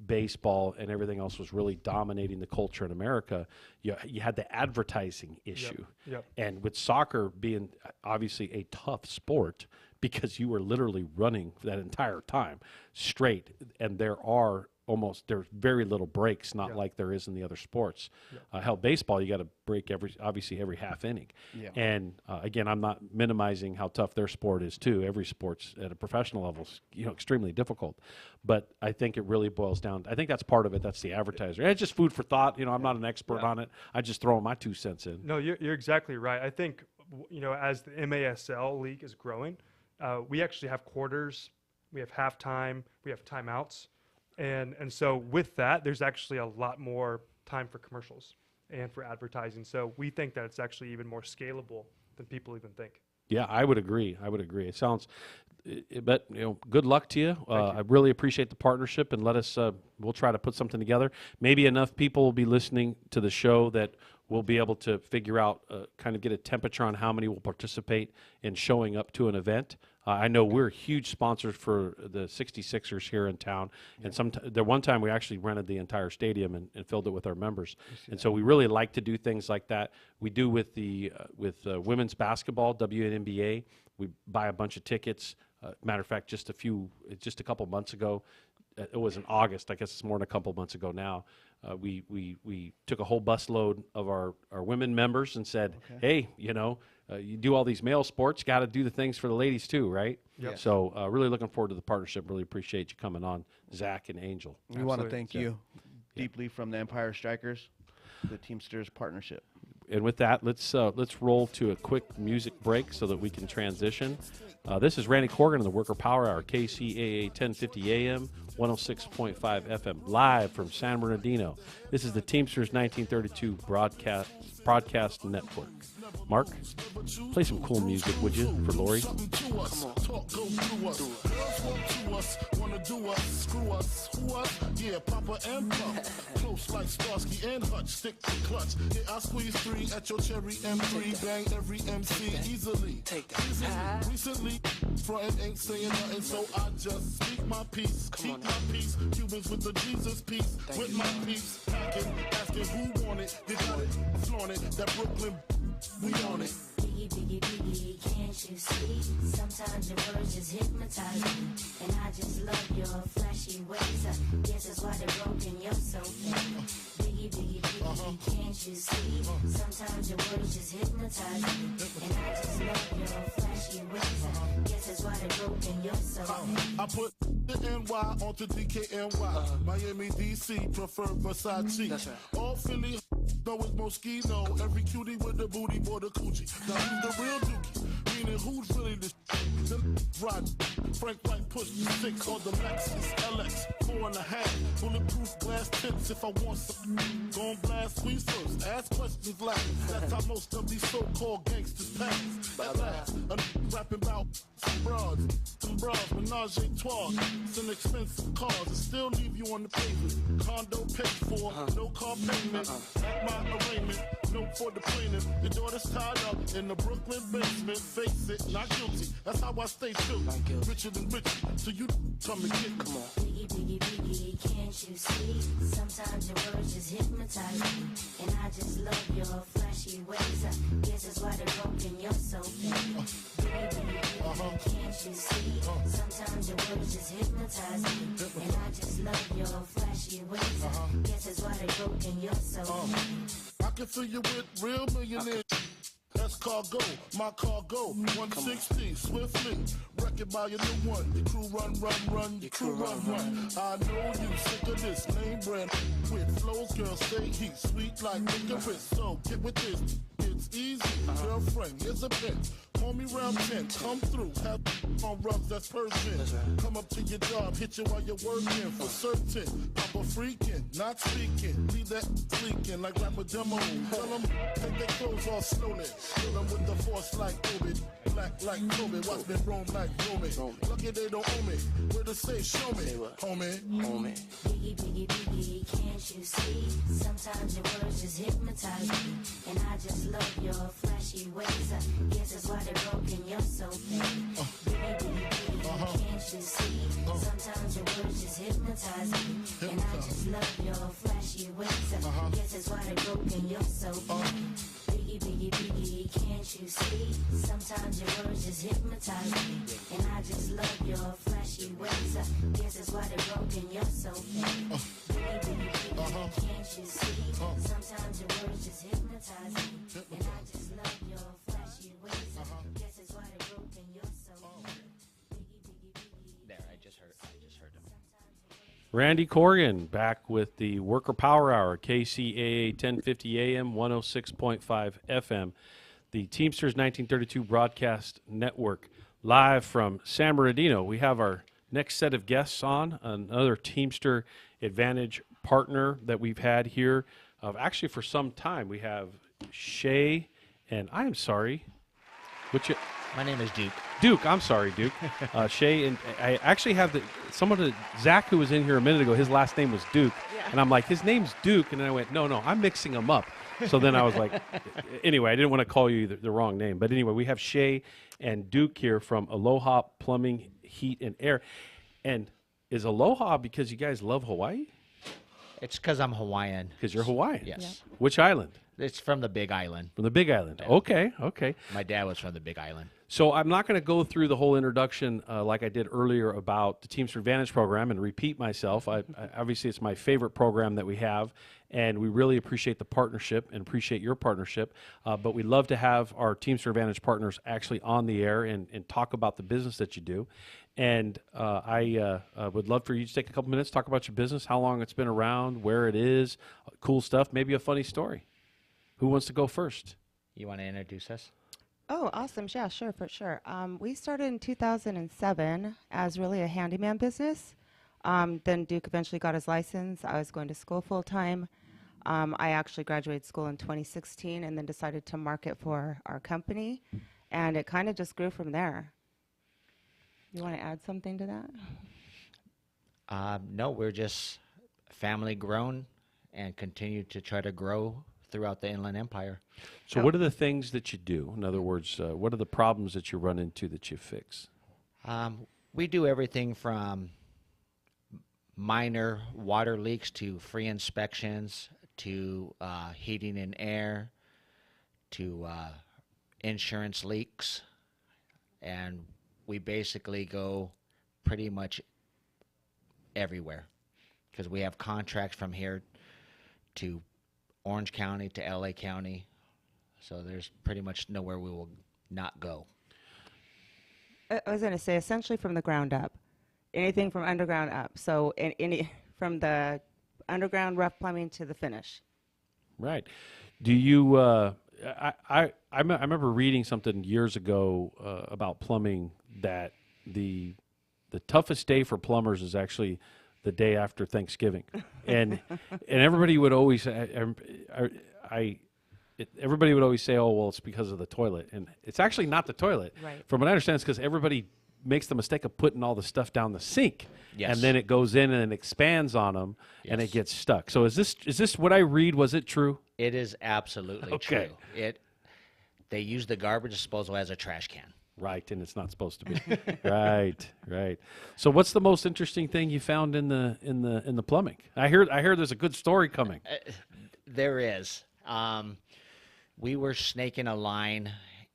baseball, and everything else was really dominating the culture in America. You had the advertising issue. Yep. And with soccer being obviously a tough sport because you were literally running that entire time straight, and there's very little breaks, not like there is in the other sports. Hell, baseball, you got to break every half inning. Yeah. And again, I'm not minimizing how tough their sport is too. Every sport's at a professional level is extremely difficult. But I think it really boils down. I think that's part of it. That's the advertiser. And it's just food for thought. I'm not an expert on it. I just throw my 2 cents in. No, you're exactly right. I think as the MASL league is growing, we actually have quarters, we have halftime, we have timeouts. And so with that, there's actually a lot more time for commercials and for advertising. So we think that it's actually even more scalable than people even think. Yeah, I would agree. It sounds, but good luck to you. I really appreciate the partnership, and we'll try to put something together. Maybe enough people will be listening to the show that we'll be able to figure out, kind of get a temperature on how many will participate in showing up to an event. I know we're huge sponsors for the 66ers here in town, and one time we actually rented the entire stadium and filled it with our members. And so we really like to do things like that. We do with women's basketball, WNBA. We buy a bunch of tickets. Matter of fact, just a couple months ago, it was in August. I guess it's more than a couple months ago now. We took a whole busload of our women members and said, hey, you do all these male sports, got to do the things for the ladies too, right? Yep. So really looking forward to the partnership. Really appreciate you coming on, Zach and Angel. We want to thank you deeply from the Empire Strikers, the Teamsters partnership. And with that, let's roll to a quick music break so that we can transition. This is Randy Corrigan of the Worker Power Hour, KCAA 1050 AM, 106.5 FM, live from San Bernardino. This is the Teamsters 1932 broadcast network. Mark, play some cool music, would you, for Lori? Yeah, Papa and Pump, close like Starsky and Hutch, stick to clutch. Yeah, I squeeze 3 at your cherry M3, bang every MC easily. Take that. Recently, frontin' ain't saying nothing, so I just speak my peace, keep my peace. Cubans with the Jesus peace, with my peace. Packing, asking who want it, they got it, flaunt it. That Brooklyn, we on it. Biggie, biggie, biggie, can't you see? Sometimes your words just hypnotize me. And I just love your flashy ways. I guess that's why they're broken, you're so fake. Biggie, biggie, biggie, can't you see? Sometimes your words just hypnotize me. And I just love your flashy ways. I guess that's why they're broken, you're so fake. I put the NY onto DKNY. Miami, DC, prefer Versace. That's right. All Philly know it's Moschino. Every cutie with the booty, boy, the coochie. Now who's the real dookie? Meaning who's really the ride? Frank White pushed the 6 on the Lexus LX 4.5. Bulletproof glass tips if I want some. Gon' blast squeeze first, ask questions last. That's how most of these so-called gangsters pass. At last, rapping about some bras, menage a trois, some expensive cars, and still leave you on the pavement. Condo paid for, no car payment. At my arraignment, note for the plaintiff. Your daughter's tied up in the Brooklyn basement. Face it, not guilty. That's how I stay true. Richer than rich, so you come and get. Come on. Biggie, biggie, biggie, can't you see? Sometimes your words just hypnotize me. And I just love your flashy ways. I guess that's why they're broken, you're so fake. Biggie, biggie, biggie, can't you see? Sometimes your words just hypnotize me. And I just love your flashy ways. I guess that's why they're broken, you're so fake. I can fill you with real millionaires. That's cargo, my cargo, 160, swiftly, wreck it by your new one. Your crew run, your crew run. I know you sick of this name brand with flows, girl, stay heat, sweet like licorice. So get with this, it's easy. Girlfriend, here's a pin. Call me round 10, come through, have on rubs, that's Persian. Come up to your job, hit you while you're working for certain. Papa freaking, not speaking, leave that leaking like rapper demo. Tell them, take their clothes off slowly. Kill them with the force like Obi, black like Kobe, watch me roam like Romy. Lucky they don't owe me, where to say show me, homie. Biggie, biggie, biggie, can't you see? Sometimes your words just hypnotize me. And I just love your flashy ways. I guess that's why they're broken, you're so fake. Biggie, biggie, biggie, can't you see? Sometimes your words just hypnotize me. And I just love your flashy ways. I guess that's why they're broken, you're so fake. Biggie, biggie, biggie, can't you see? Sometimes your words just hypnotize me. And I just love your flashy ways. I guess that's why they're broken, you're so fake. Biggie, biggie, biggie, can't you see? Sometimes your words just hypnotize me. And I just love your flashy ways. I guess that's why they're broken, you're so fake. There, I just heard him. Randy Corrigan back with the Worker Power Hour, KCAA 1050 AM, 106.5 FM, the Teamsters 1932 Broadcast Network, live from San Bernardino. We have our next set of guests on, another Teamster Advantage partner that we've had here actually for some time. We have Shay, and I am sorry. My name is Duke. Duke, I'm sorry, Duke. Shay, and I actually have Zach, who was in here a minute ago, his last name was Duke. Yeah. And I'm like, his name's Duke. And then I went, no, I'm mixing them up. So then I was like, anyway, I didn't want to call you the wrong name. But anyway, we have Shay and Duke here from Aloha Plumbing, Heat, and Air. And is Aloha because you guys love Hawaii? It's because I'm Hawaiian. Because you're Hawaiian? Yes. Which island? It's from the Big Island. From the Big Island. Okay, okay. My dad was from the Big Island. So I'm not going to go through the whole introduction like I did earlier about the Teamster Advantage program and repeat myself. Obviously, it's my favorite program that we have, and we really appreciate the partnership and appreciate your partnership. But we love to have our Teamster Advantage partners actually on the air and talk about the business that you do. And I would love for you to take a couple minutes, talk about your business, how long it's been around, where it is, cool stuff, maybe a funny story. Who wants to go first? You want to introduce us? Oh, awesome. Yeah, sure, for sure. We started in 2007 as really a handyman business. Then Duke eventually got his license. I was going to school full time. I actually graduated school in 2016 and then decided to market for our company. And it kind of just grew from there. You want to add something to that? No, we're just family grown and continue to try to grow throughout the Inland Empire. So what are the things that you do? In other words, what are the problems that you run into that you fix? We do everything from minor water leaks to free inspections to heating and air to insurance leaks. And we basically go pretty much everywhere because we have contracts from here to Orange County to LA County, so there's pretty much nowhere we will not go. I was going to say essentially from the ground up, anything from underground up. So any from the underground rough plumbing to the finish. Right. Do you? I remember reading something years ago about plumbing that the toughest day for plumbers is actually the day after Thanksgiving, and everybody would always everybody would always say, "Oh, well, it's because of the toilet," and it's actually not the toilet. Right. From what I understand, it's because everybody makes the mistake of putting all the stuff down the sink, Yes. and then it goes in and it expands on them, and it gets stuck. So is this what I read? Was it true? It is absolutely Okay. true. They use the garbage disposal as a trash can. Right, and it's not supposed to be. Right. So, what's the most interesting thing you found in the plumbing? I hear there's a good story coming. There is. We were snaking a line,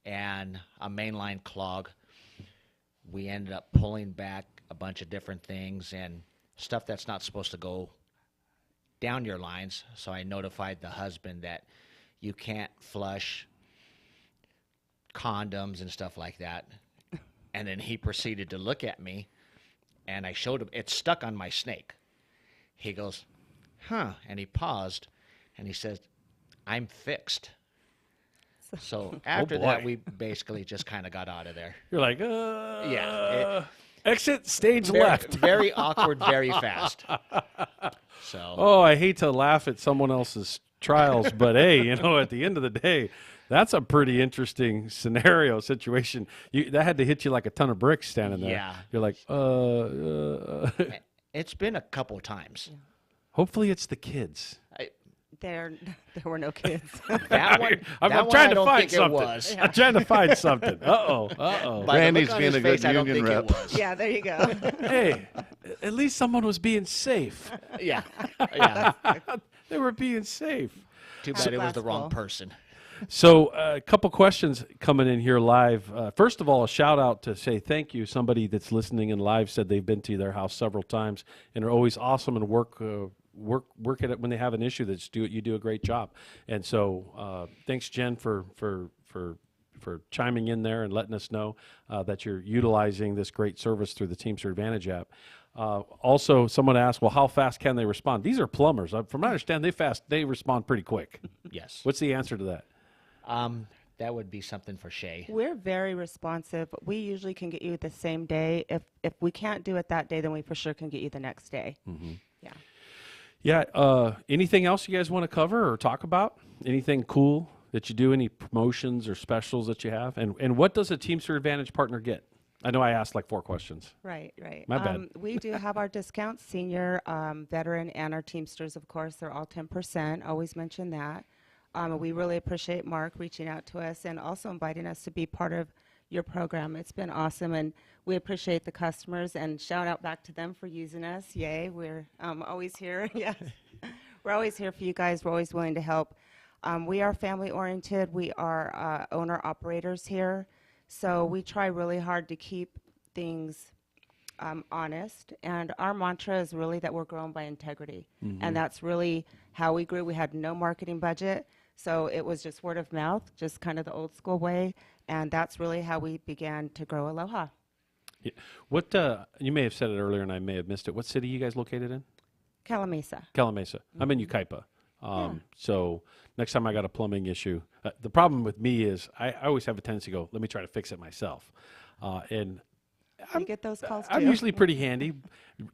and a main line clog. We ended up pulling back a bunch of different things and stuff that's not supposed to go down your lines. So I notified the husband that you can't flush condoms and stuff like that. And then he proceeded to look at me, and I showed him it's stuck on my snake. He goes, huh, and he paused, and he says, I'm fixed. So after that, we basically just kind of got out of there. You're like, exit stage very, left. Very awkward, very fast. So. Oh, I hate to laugh at someone else's trials, but hey, at the end of the day, that's a pretty interesting scenario situation. That had to hit you like a ton of bricks standing there. Yeah. You're like, It's been a couple times. Hopefully it's the kids. There were no kids. That one, I'm trying to find something. I'm trying to find something. Uh-oh. Randy's being a good union rep. Yeah, there you go. Hey, at least someone was being safe. Yeah. They were being safe. Too bad it was the wrong person. So a couple questions coming in here live. First of all, a shout out to say thank you. Somebody that's listening in live said they've been to their house several times and are always awesome and work at it when they have an issue. You do a great job. And so thanks, Jen, for chiming in there and letting us know that you're utilizing this great service through the Teamster Advantage app. Also, someone asked, well, how fast can they respond? These are plumbers. From what I understand, they respond pretty quick. Yes. What's the answer to that? That would be something for Shay. We're very responsive. We usually can get you the same day. If we can't do it that day, then we for sure can get you the next day. Mm-hmm. Yeah. Yeah. Anything else you guys want to cover or talk about? Anything cool that you do? Any promotions or specials that you have? And what does a Teamster Advantage partner get? I know I asked like 4 questions. Right. My bad. We do have our discounts, senior, veteran, and our Teamsters, of course. They're all 10%. Always mention that. We really appreciate Mark reaching out to us and also inviting us to be part of your program. It's been awesome, and we appreciate the customers, and shout out back to them for using us. Yay, we're always here. Yes, we're always here for you guys. We're always willing to help. We are family oriented. We are owner operators here. So we try really hard to keep things honest. And our mantra is really that we're grown by integrity. Mm-hmm. And that's really how we grew. We had no marketing budget. So it was just word of mouth, just kind of the old school way. And that's really how we began to grow Aloha. Yeah. What you may have said it earlier and I may have missed it. What city are you guys located in? Calamasa. Calamasa. I'm in Ukaipa. So next time I got a plumbing issue, the problem with me is I always have a tendency to go, let me try to fix it myself. And You get those calls I'm too? usually pretty handy.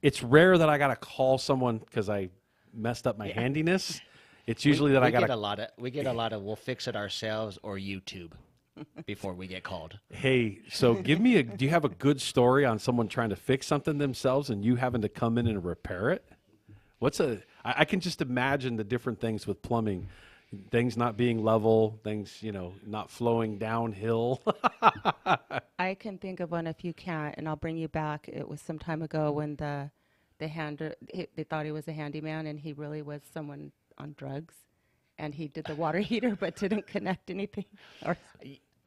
It's rare that I got to call someone because I messed up my handiness. It's usually that I got we get a lot of we'll fix it ourselves or YouTube before we get called. Hey, so do you have a good story on someone trying to fix something themselves and you having to come in and repair it? I can just imagine the different things with plumbing, things not being level, things, not flowing downhill. I can think of one if you can't, and I'll bring you back. It was some time ago when they thought he was a handyman, and he really was someone on drugs, and he did the water heater but didn't connect anything.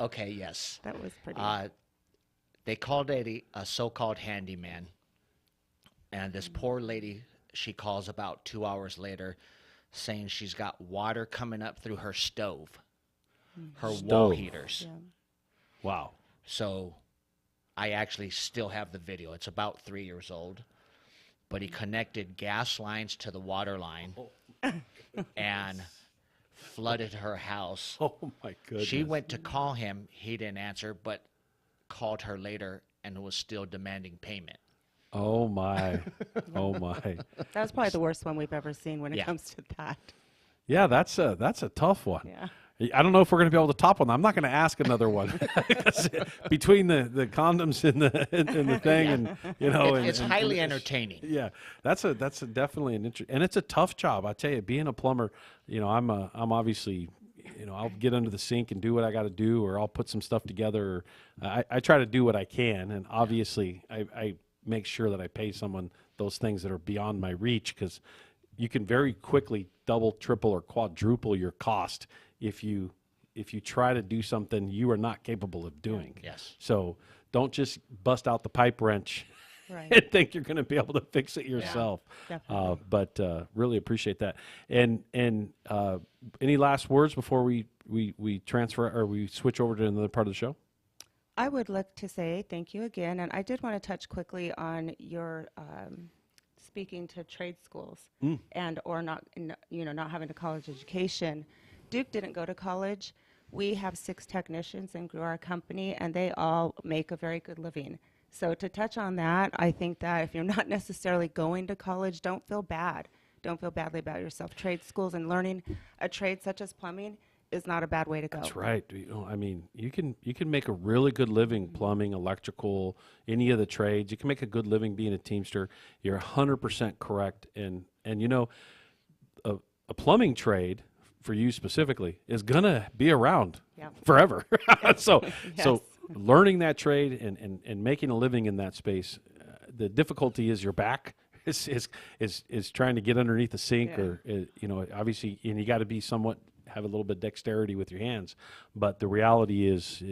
Okay, yes. That was pretty. They called a so-called handyman, and this poor lady, she calls about 2 hours later saying she's got water coming up through her stove, her wall heaters. Yeah. Wow. So I actually still have the video. It's about 3 years old. But he connected gas lines to the water line and flooded her house. Oh, my goodness. She went to call him. He didn't answer, but called her later and was still demanding payment. Oh, my. Oh, my. That was probably the worst one we've ever seen when it comes to that. Yeah, that's a tough one. Yeah. I don't know if we're going to be able to top one. I'm not going to ask another one. Between the condoms and the thing, and it's highly entertaining. Yeah, that's definitely an interest, and it's a tough job. I tell you, being a plumber, I'm obviously, I'll get under the sink and do what I got to do, or I'll put some stuff together. I try to do what I can, and obviously, I make sure that I pay someone those things that are beyond my reach, because you can very quickly double, triple, or quadruple your cost if you try to do something you are not capable of doing. Yes. So don't just bust out the pipe wrench Right. and think you're going to be able to fix it yourself. Definitely. But really appreciate that. And any last words before we transfer or we switch over to another part of the show? I would like to say thank you again, and I did want to touch quickly on your speaking to trade schools and or not having a college education. Duke didn't go to college. We have 6 technicians and grew our company, and they all make a very good living. So to touch on that, I think that if you're not necessarily going to college, don't feel bad. Don't feel badly about yourself. Trade schools and learning a trade such as plumbing is not a bad way to go. That's right. I mean, you can make a really good living plumbing, electrical, any of the trades. You can make a good living being a Teamster. You're 100% correct. And a plumbing trade for you specifically is gonna be around forever. So learning that trade and making a living in that space, the difficulty is your back is trying to get underneath the sink or obviously, and you got to be somewhat have a little bit of dexterity with your hands, but the reality is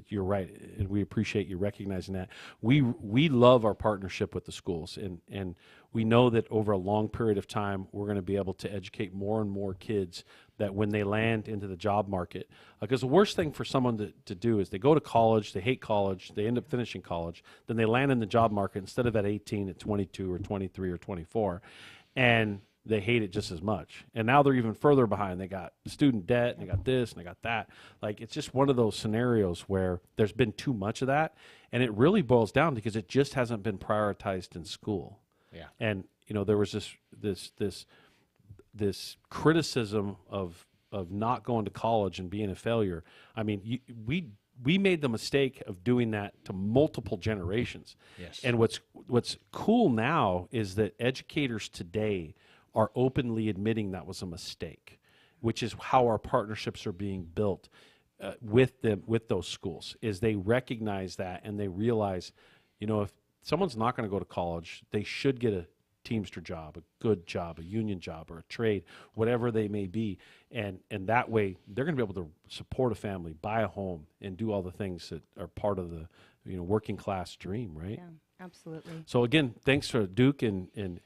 you're right, and we appreciate you recognizing that. We love our partnership with the schools, and we know that over a long period of time we're going to be able to educate more and more kids that when they land into the job market, because the worst thing for someone to do is they go to college, they hate college, they end up finishing college, then they land in the job market instead of at 18 at 22 or 23 or 24, and they hate it just as much. And now they're even further behind. They got student debt, and they got this, and they got that. Like, it's just one of those scenarios where there's been too much of that, and it really boils down because it just hasn't been prioritized in school. Yeah. And, there was this criticism of not going to college and being a failure. I mean, we made the mistake of doing that to multiple generations. Yes. And what's cool now is that educators today are openly admitting that was a mistake, which is how our partnerships are being built with those schools, is they recognize that and they realize, if someone's not going to go to college, they should get Teamster job, a good job, a union job, or a trade, whatever they may be. And that way they're going to be able to support a family, buy a home, and do all the things that are part of the working class dream, right? Yeah, absolutely. So again, thanks to Duke and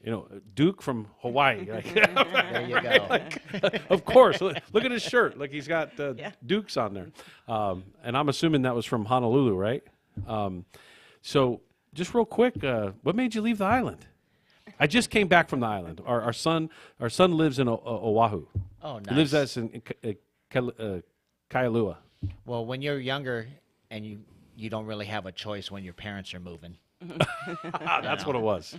Duke from Hawaii. There you go. Of course. Look at his shirt. Like he's got Dukes on there. And I'm assuming that was from Honolulu, right? So just real quick, what made you leave the island? I just came back from the island. Our son lives in Oahu. Oh, nice. He lives us in Kailua. Well, when you're younger and you don't really have a choice when your parents are moving. That's what it was.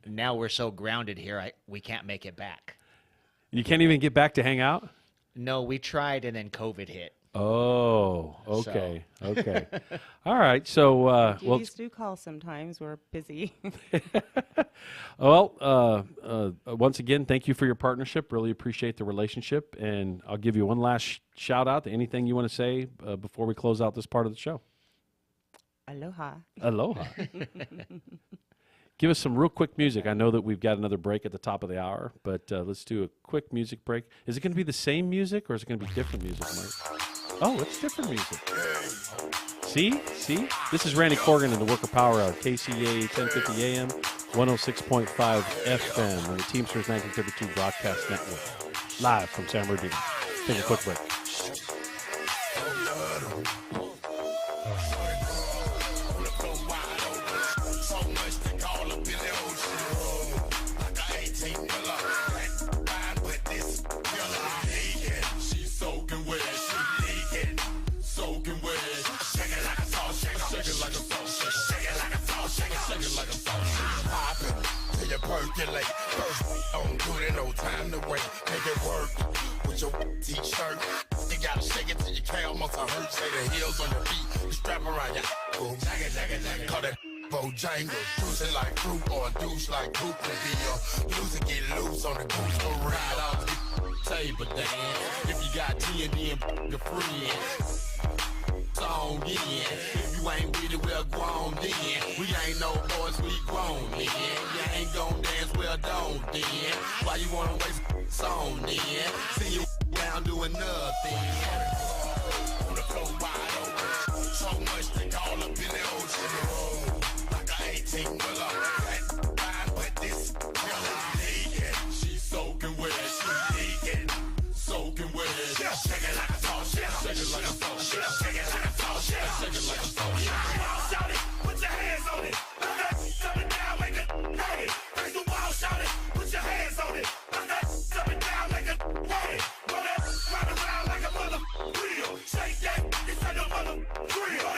Now we're so grounded here, we can't make it back. You can't even get back to hang out? No, we tried and then COVID hit. Oh, okay, okay. All right, so Duties do call sometimes. We're busy. Well, once again, thank you for your partnership. Really appreciate the relationship, and I'll give you one last shout out to anything you want to say before we close out this part of the show. Aloha. Aloha. Give us some real quick music. I know that we've got another break at the top of the hour, but let's do a quick music break. Is it going to be the same music, or is it going to be different music, Mike? Oh, it's different music. See? This is Randy Corrigan in the Worker Power Hour, KCAA 1050 AM, 106.5 FM on the Teamsters 1932 Broadcast Network. Live from San Bernardino. Take a quick break. Percolate. First on duty, no time to wait. Make it work with your t-shirt. You gotta shake it till your calf muscle hurt. Say the heels on your feet, you strap around your boom. Call that Bojangles. Cruising like fruit or a douche like poop to be a loser get loose on the goose go ride off the table Dan. If you got 10, then your friend. Song in. If you ain't with it, we're grown then. We ain't no boys, we grown then. You ain't gon' dance, well don't then. Why you wanna waste song then? See you down doing nothing. On the floor wide open. So much they call up in the ocean. Like a 18-wheeler. Fine, but this girl naked. She's soaking wet, she's naked. Soaking wet. Shake it like a salt, shake it like a salt, shake it like a salt, shake it like a salt. Shout it, put your hands on it. Coming down like a hey. Raise the wall, shout it, put your hands on it. Coming down like a hey. Roll that, ride around like a mother wheel. Shake that, it's like a mother wheel.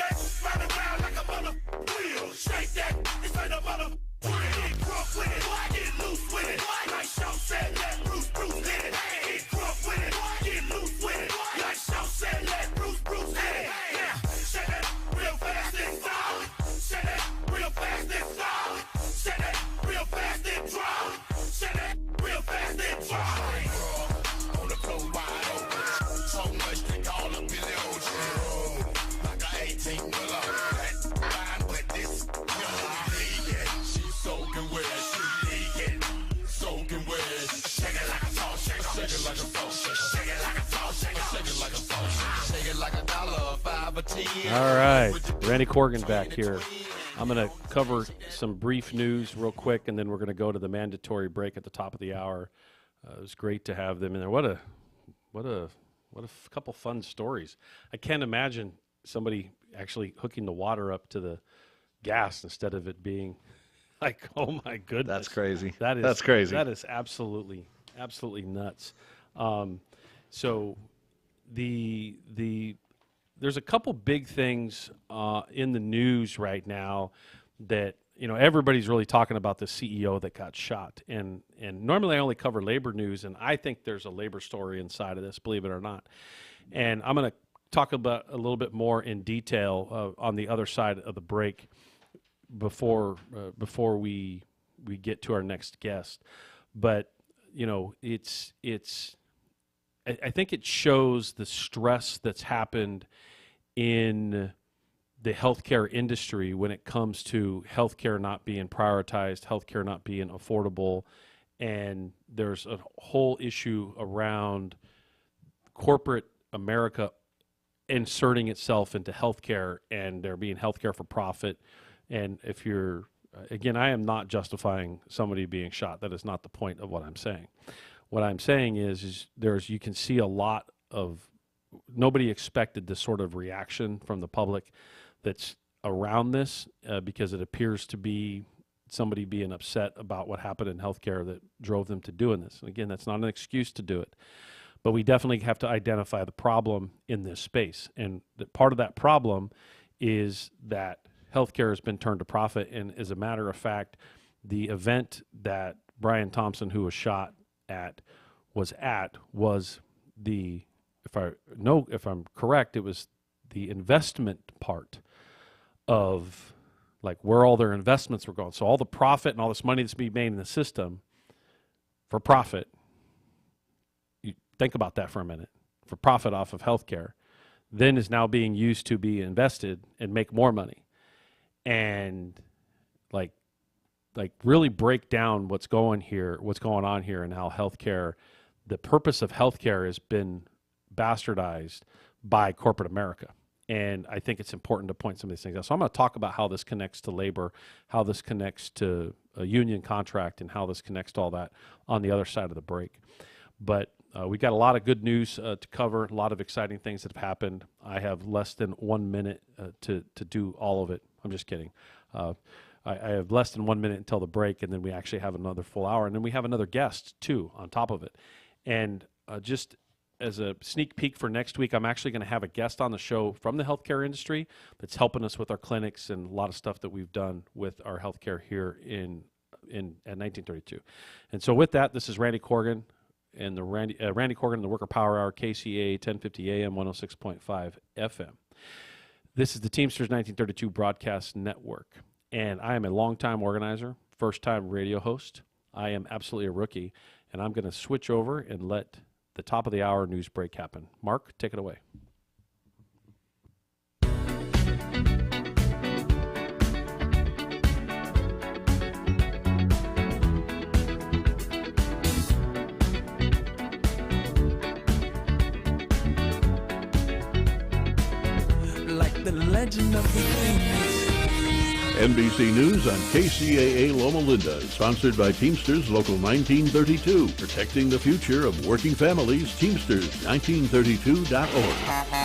Ride around like a mother wheel. Shake that, it's like a mother wheel. Get rough with it, get loose with it. Like Shaw said, let Bruce hit it. Get rough with it, get loose with it. Like Shaw said, let Bruce hit it. Yeah, shake that real fast and solid. Shake that real fast and solid. Shake that real fast and draw. Shake that real fast and draw. On the floor wide open. So much they call up in the ocean. Like a 18-wheeler. Fine, but this young lady, she's soaking wet. She's naked, soaking wet. Shake it like a salt, shake it like a salt, shake it like a salt, shake it like a salt, shake it like a dollar, 5 or 10. All right, Randy Corrigan back here. I'm going to cover some brief news real quick, and then we're going to go to the mandatory break at the top of the hour. It was great to have them in there. What a couple fun stories. I can't imagine somebody actually hooking the water up to the gas instead of it being like, oh my goodness, that's crazy. That's crazy. That is absolutely nuts. So there's a couple big things in the news right now that everybody's really talking about the CEO that got shot, and normally I only cover labor news, and I think there's a labor story inside of this, believe it or not, and I'm going to talk about a little bit more in detail on the other side of the break before we get to our next guest. But I think it shows the stress that's happened in the healthcare industry when it comes to healthcare not being prioritized, healthcare not being affordable, and there's a whole issue around corporate America inserting itself into healthcare, and there being healthcare for profit. And if you're, again, I am not justifying somebody being shot. That is not the point of what I'm saying. What I'm saying is you can see a lot of, nobody expected this sort of reaction from the public that's around this because it appears to be somebody being upset about what happened in healthcare that drove them to doing this. And again, that's not an excuse to do it. But we definitely have to identify the problem in this space. And part of that problem is that healthcare has been turned to profit. And as a matter of fact, the event that Brian Thompson, who was shot at, was the, if I'm correct, it was the investment part of like where all their investments were going. So all the profit and all this money that's being made in the system for profit, you think about that for a minute, for profit off of healthcare, then is now being used to be invested and make more money. And like really break down what's going on here and how healthcare, the purpose of healthcare has been bastardized by corporate America. And I think it's important to point some of these things out. So I'm going to talk about how this connects to labor, how this connects to a union contract, and how this connects to all that on the other side of the break. But we got a lot of good news to cover, a lot of exciting things that have happened. I have less than 1 minute to do all of it. I'm just kidding. I have less than 1 minute until the break, and then we actually have another full hour. And then we have another guest, too, on top of it. And just as a sneak peek for next week, I'm actually going to have a guest on the show from the healthcare industry that's helping us with our clinics and a lot of stuff that we've done with our healthcare here at 1932. And so with that, this is Randy Corrigan and the Randy Corrigan, the Worker Power Hour, KCA 1050 AM, 106.5 FM. This is the Teamsters 1932 Broadcast Network, and I am a longtime organizer, first-time radio host. I am absolutely a rookie, and I'm going to switch over and let the top of the hour news break happen. Mark, take it away. Like the legend of the Phoenix. NBC News on KCAA Loma Linda, sponsored by Teamsters Local 1932, protecting the future of working families. Teamsters1932.org.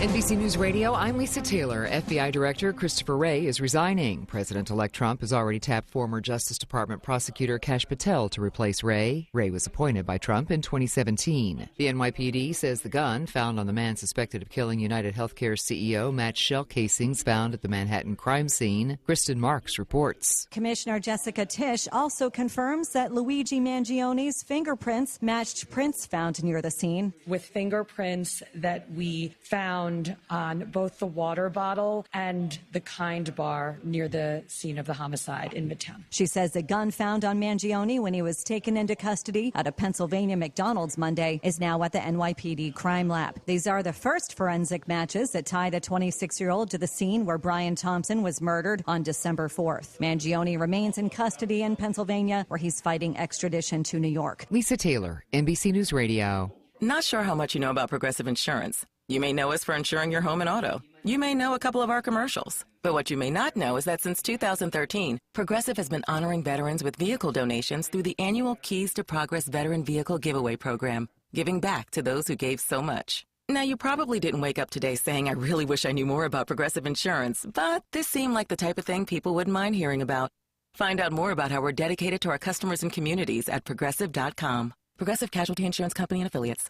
NBC News Radio, I'm Lisa Taylor. FBI Director Christopher Wray is resigning. President-elect Trump has already tapped former Justice Department prosecutor Kash Patel to replace Wray. Wray was appointed by Trump in 2017. The NYPD says the gun found on the man suspected of killing United Healthcare CEO matched shell casings found at the Manhattan crime scene. Kristen Marks reports. Commissioner Jessica Tisch also confirms that Luigi Mangione's fingerprints matched prints found near the scene. With fingerprints that we found on both the water bottle and the Kind bar near the scene of the homicide in Midtown. She says the gun found on Mangione when he was taken into custody at a Pennsylvania McDonald's Monday is now at the NYPD crime lab. These are the first forensic matches that tie the 26-year-old to the scene where Brian Thompson was murdered on December 4th. Mangione remains in custody in Pennsylvania, where he's fighting extradition to New York. Lisa Taylor, NBC News Radio. Not sure how much you know about Progressive Insurance. You may know us for insuring your home and auto. You may know a couple of our commercials. But what you may not know is that since 2013, Progressive has been honoring veterans with vehicle donations through the annual Keys to Progress Veteran Vehicle Giveaway Program, giving back to those who gave so much. Now, you probably didn't wake up today saying, I really wish I knew more about Progressive Insurance, but this seemed like the type of thing people wouldn't mind hearing about. Find out more about how we're dedicated to our customers and communities at Progressive.com. Progressive Casualty Insurance Company and Affiliates.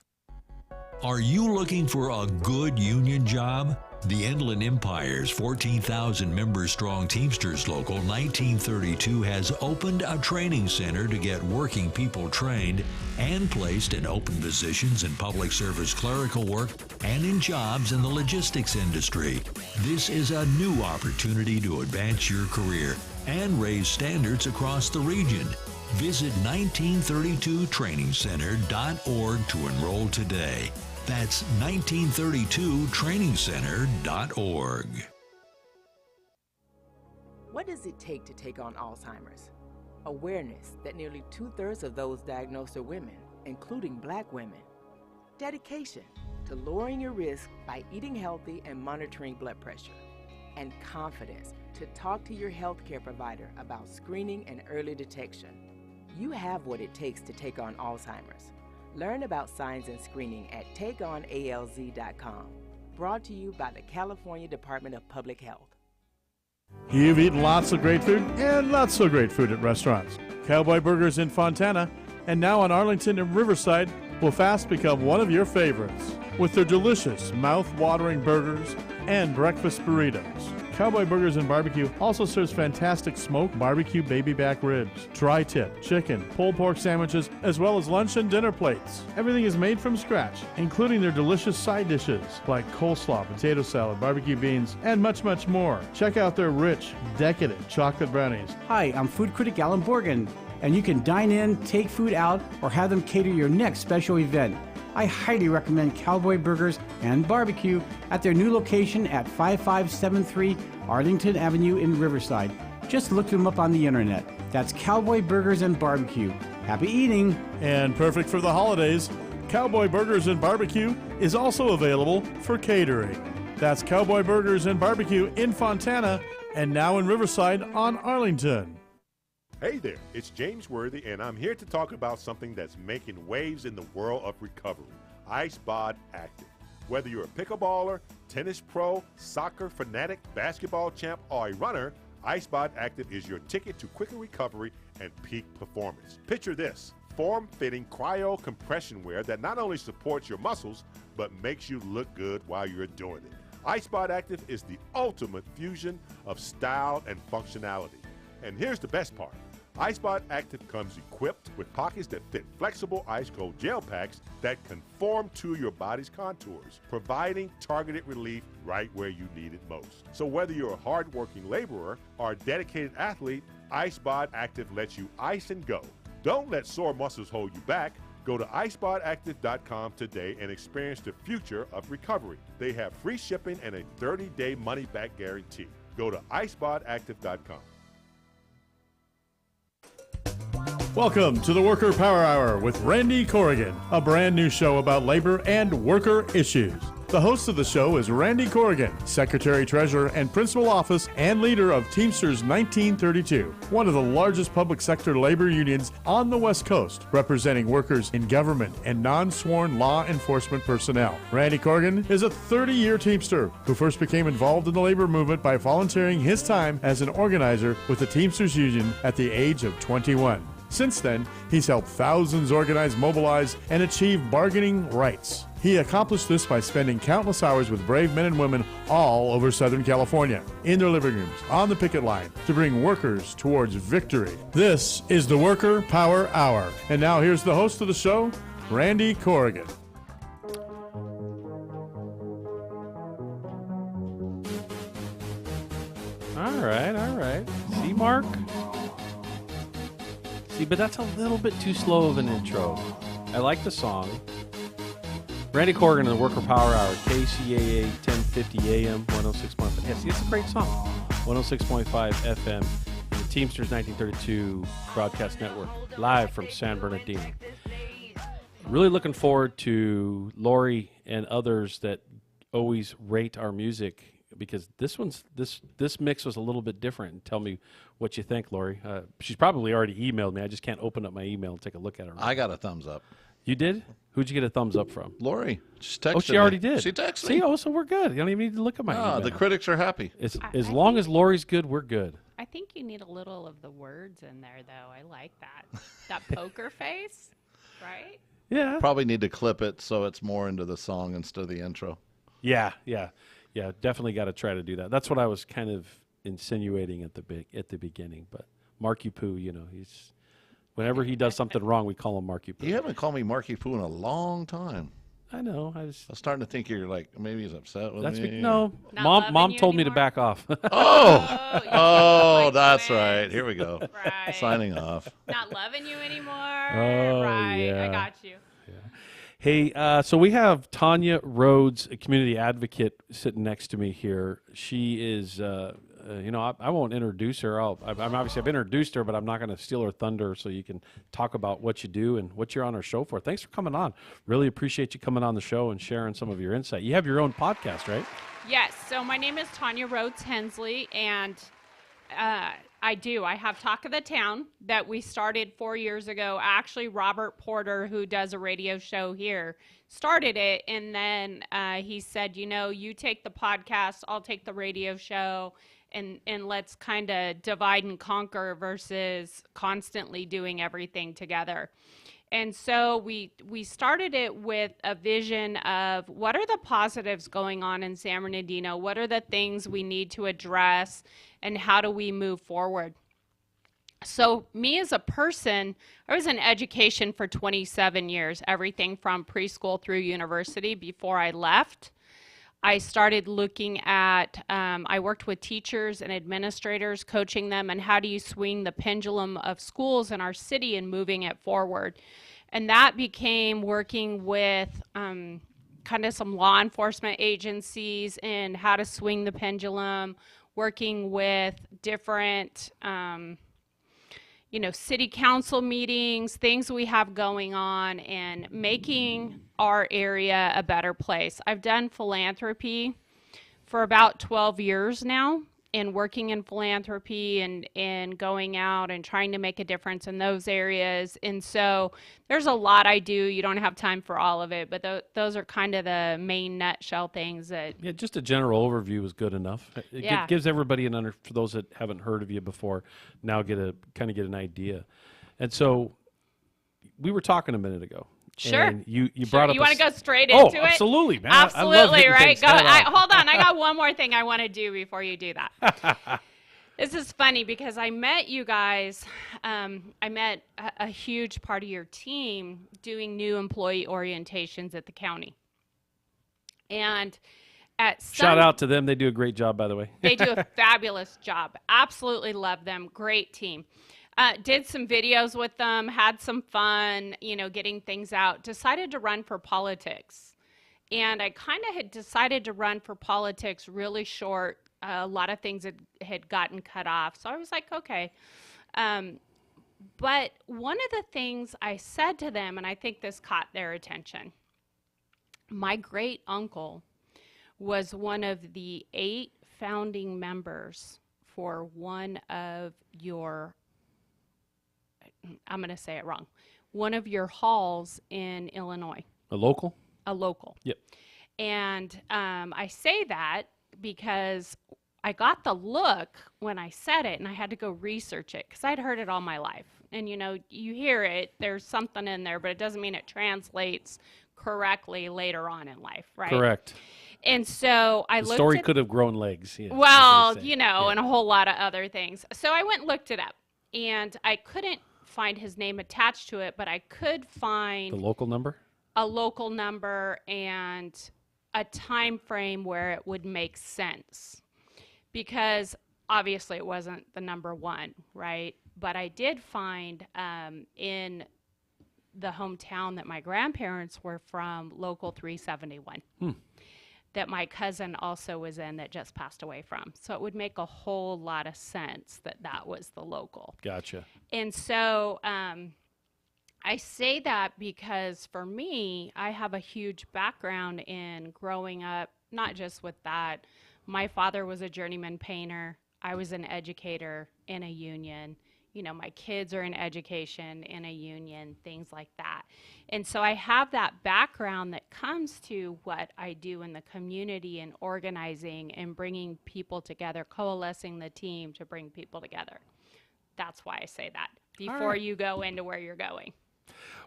Are you looking for a good union job? The Inland Empire's 14,000 member strong Teamsters Local 1932 has opened a training center to get working people trained and placed in open positions in public service clerical work and in jobs in the logistics industry. This is a new opportunity to advance your career and raise standards across the region. Visit 1932trainingcenter.org to enroll today. That's 1932trainingcenter.org. What does it take to take on Alzheimer's? Awareness that nearly 2/3 of those diagnosed are women, including Black women. Dedication to lowering your risk by eating healthy and monitoring blood pressure. And confidence to talk to your healthcare provider about screening and early detection. You have what it takes to take on Alzheimer's. Learn about signs and screening at takeonalz.com. Brought to you by the California Department of Public Health. You've eaten lots of great food and not so great food at restaurants. Cowboy Burgers in Fontana and now on Arlington and Riverside will fast become one of your favorites with their delicious, mouth-watering burgers and breakfast burritos. Cowboy Burgers and Barbecue also serves fantastic smoked barbecue baby back ribs, tri-tip, chicken, pulled pork sandwiches, as well as lunch and dinner plates. Everything is made from scratch, including their delicious side dishes like coleslaw, potato salad, barbecue beans, and much, much more. Check out their rich, decadent chocolate brownies. Hi, I'm food critic Alan Borgen, and you can dine in, take food out, or have them cater your next special event. I highly recommend Cowboy Burgers and Barbecue at their new location at 5573 Arlington Avenue in Riverside. Just look them up on the internet. That's Cowboy Burgers and Barbecue. Happy eating! And perfect for the holidays, Cowboy Burgers and Barbecue is also available for catering. That's Cowboy Burgers and Barbecue in Fontana and now in Riverside on Arlington. Hey there, it's James Worthy, and I'm here to talk about something that's making waves in the world of recovery, IceBod Active. Whether you're a pickleballer, tennis pro, soccer fanatic, basketball champ, or a runner, IceBod Active is your ticket to quicker recovery and peak performance. Picture this, form-fitting cryo compression wear that not only supports your muscles, but makes you look good while you're doing it. IceBod Active is the ultimate fusion of style and functionality. And here's the best part. IceBod Active comes equipped with pockets that fit flexible ice-cold gel packs that conform to your body's contours, providing targeted relief right where you need it most. So whether you're a hard-working laborer or a dedicated athlete, IceBod Active lets you ice and go. Don't let sore muscles hold you back. Go to icebodactive.com today and experience the future of recovery. They have free shipping and a 30-day money-back guarantee. Go to icebodactive.com. Welcome to the Worker Power Hour with Randy Corrigan, a brand new show about labor and worker issues. The host of the show is Randy Corrigan, Secretary, Treasurer, and Principal Office and leader of Teamsters 1932, one of the largest public sector labor unions on the West Coast, representing workers in government and non-sworn law enforcement personnel. Randy Corrigan is a 30-year Teamster who first became involved in the labor movement by volunteering his time as an organizer with the Teamsters Union at the age of 21. Since then, he's helped thousands organize, mobilize, and achieve bargaining rights. He accomplished this by spending countless hours with brave men and women all over Southern California, in their living rooms, on the picket line, to bring workers towards victory. This is the Worker Power Hour. And now here's the host of the show, Randy Corrigan. All right. See, Mark? See, but that's a little bit too slow of an intro. I like the song. Randy Corrigan and the Worker Power Hour, KCAA 1050 AM, 106.5. Yes, it's a great song. 106.5 FM, and the Teamsters 1932 Broadcast Network, live from San Bernardino. Really looking forward to Lori and others that always rate our music, because this mix was a little bit different. And tell me what you think, Lori. She's probably already emailed me. I just can't open up my email and take a look at her. I got a thumbs up. You did? Who'd you get a thumbs up from? Lori. She texted me. Oh, she already did. She texted me. me. So we're good. You don't even need to look at my email. The critics are happy. As long as Lori's good, we're good. I think you need a little of the words in there, though. I like that. That poker face, right? Yeah. Probably need to clip it so it's more into the song instead of the intro. Yeah. Definitely got to try to do that. That's what I was kind of insinuating at the beginning. But Marky Poo, he's whenever he does something wrong, we call him Marky Poo. You haven't called me Marky Poo in a long time. I know. I was starting to think you're like, maybe he's upset with That's me. no. Not Mom you told me to anymore? back off. Oh, that's right. Here we go. Right. Signing off. Not loving you anymore. Oh, Right. yeah. I got you. Hey, so we have Tanya Rhodes, a community advocate, sitting next to me here. She is, I won't introduce her. I've introduced her, but I'm not going to steal her thunder. So you can talk about what you do and what you're on our show for. Thanks for coming on. Really appreciate you coming on the show and sharing some of your insight. You have your own podcast, right? Yes. So my name is Tanya Rhodes Hensley, and I do. I have Talk of the Town that we started 4 years ago. Actually, Robert Porter, who does a radio show here, started it. And then he said, you take the podcast, I'll take the radio show, and let's kind of divide and conquer versus constantly doing everything together. And so we started it with a vision of what are the positives going on in San Bernardino? What are the things we need to address, and how do we move forward? So me as a person, I was in education for 27 years, everything from preschool through university. Before I left, I started looking at, I worked with teachers and administrators, coaching them, and how do you swing the pendulum of schools in our city and moving it forward. And that became working with kind of some law enforcement agencies and how to swing the pendulum, working with different, city council meetings, things we have going on, and making our area a better place. I've done philanthropy for about 12 years now, and working in philanthropy and going out and trying to make a difference in those areas. And so there's a lot I do. You don't have time for all of it, but those are kind of the main nutshell things that... Yeah, just a general overview is good enough. It gives everybody for those that haven't heard of you before, now get an idea. And so we were talking a minute ago. Sure. And you brought up... You want to go straight into it? Absolutely, man. Absolutely, I love right? Go, hold on. I got one more thing I want to do before you do that. This is funny because I met you guys. I met a huge part of your team doing new employee orientations at the county. And shout out to them. They do a great job, by the way. They do a fabulous job. Absolutely love them. Great team. Did some videos with them, had some fun, getting things out, decided to run for politics. And I kind of had decided to run for politics really short. A lot of things had gotten cut off. So I was like, okay. But one of the things I said to them, and I think this caught their attention, my great uncle was one of the 8 founding members for one of your, I'm going to say it wrong, one of your halls in Illinois. A local? A local. Yep. And I say that because I got the look when I said it, and I had to go research it because I'd heard it all my life. And, you hear it, there's something in there, but it doesn't mean it translates correctly later on in life, right? Correct. And so I the looked story at, could have grown legs. Yeah, well, and a whole lot of other things. So I went and looked it up, and I couldn't find his name attached to it, but I could find the local number, a local number, and a time frame where it would make sense, because obviously it wasn't the number 1, right? But I did find in the hometown that my grandparents were from, local 371. That my cousin also was in that just passed away from. So it would make a whole lot of sense that was the local. Gotcha. And so I say that because for me, I have a huge background in growing up, not just with that. My father was a journeyman painter. I was an educator in a union. My kids are in education in a union, things like that. And so I have that background that comes to what I do in the community and organizing and bringing people together, coalescing the team to bring people together. That's why I say that before you go into where you're going.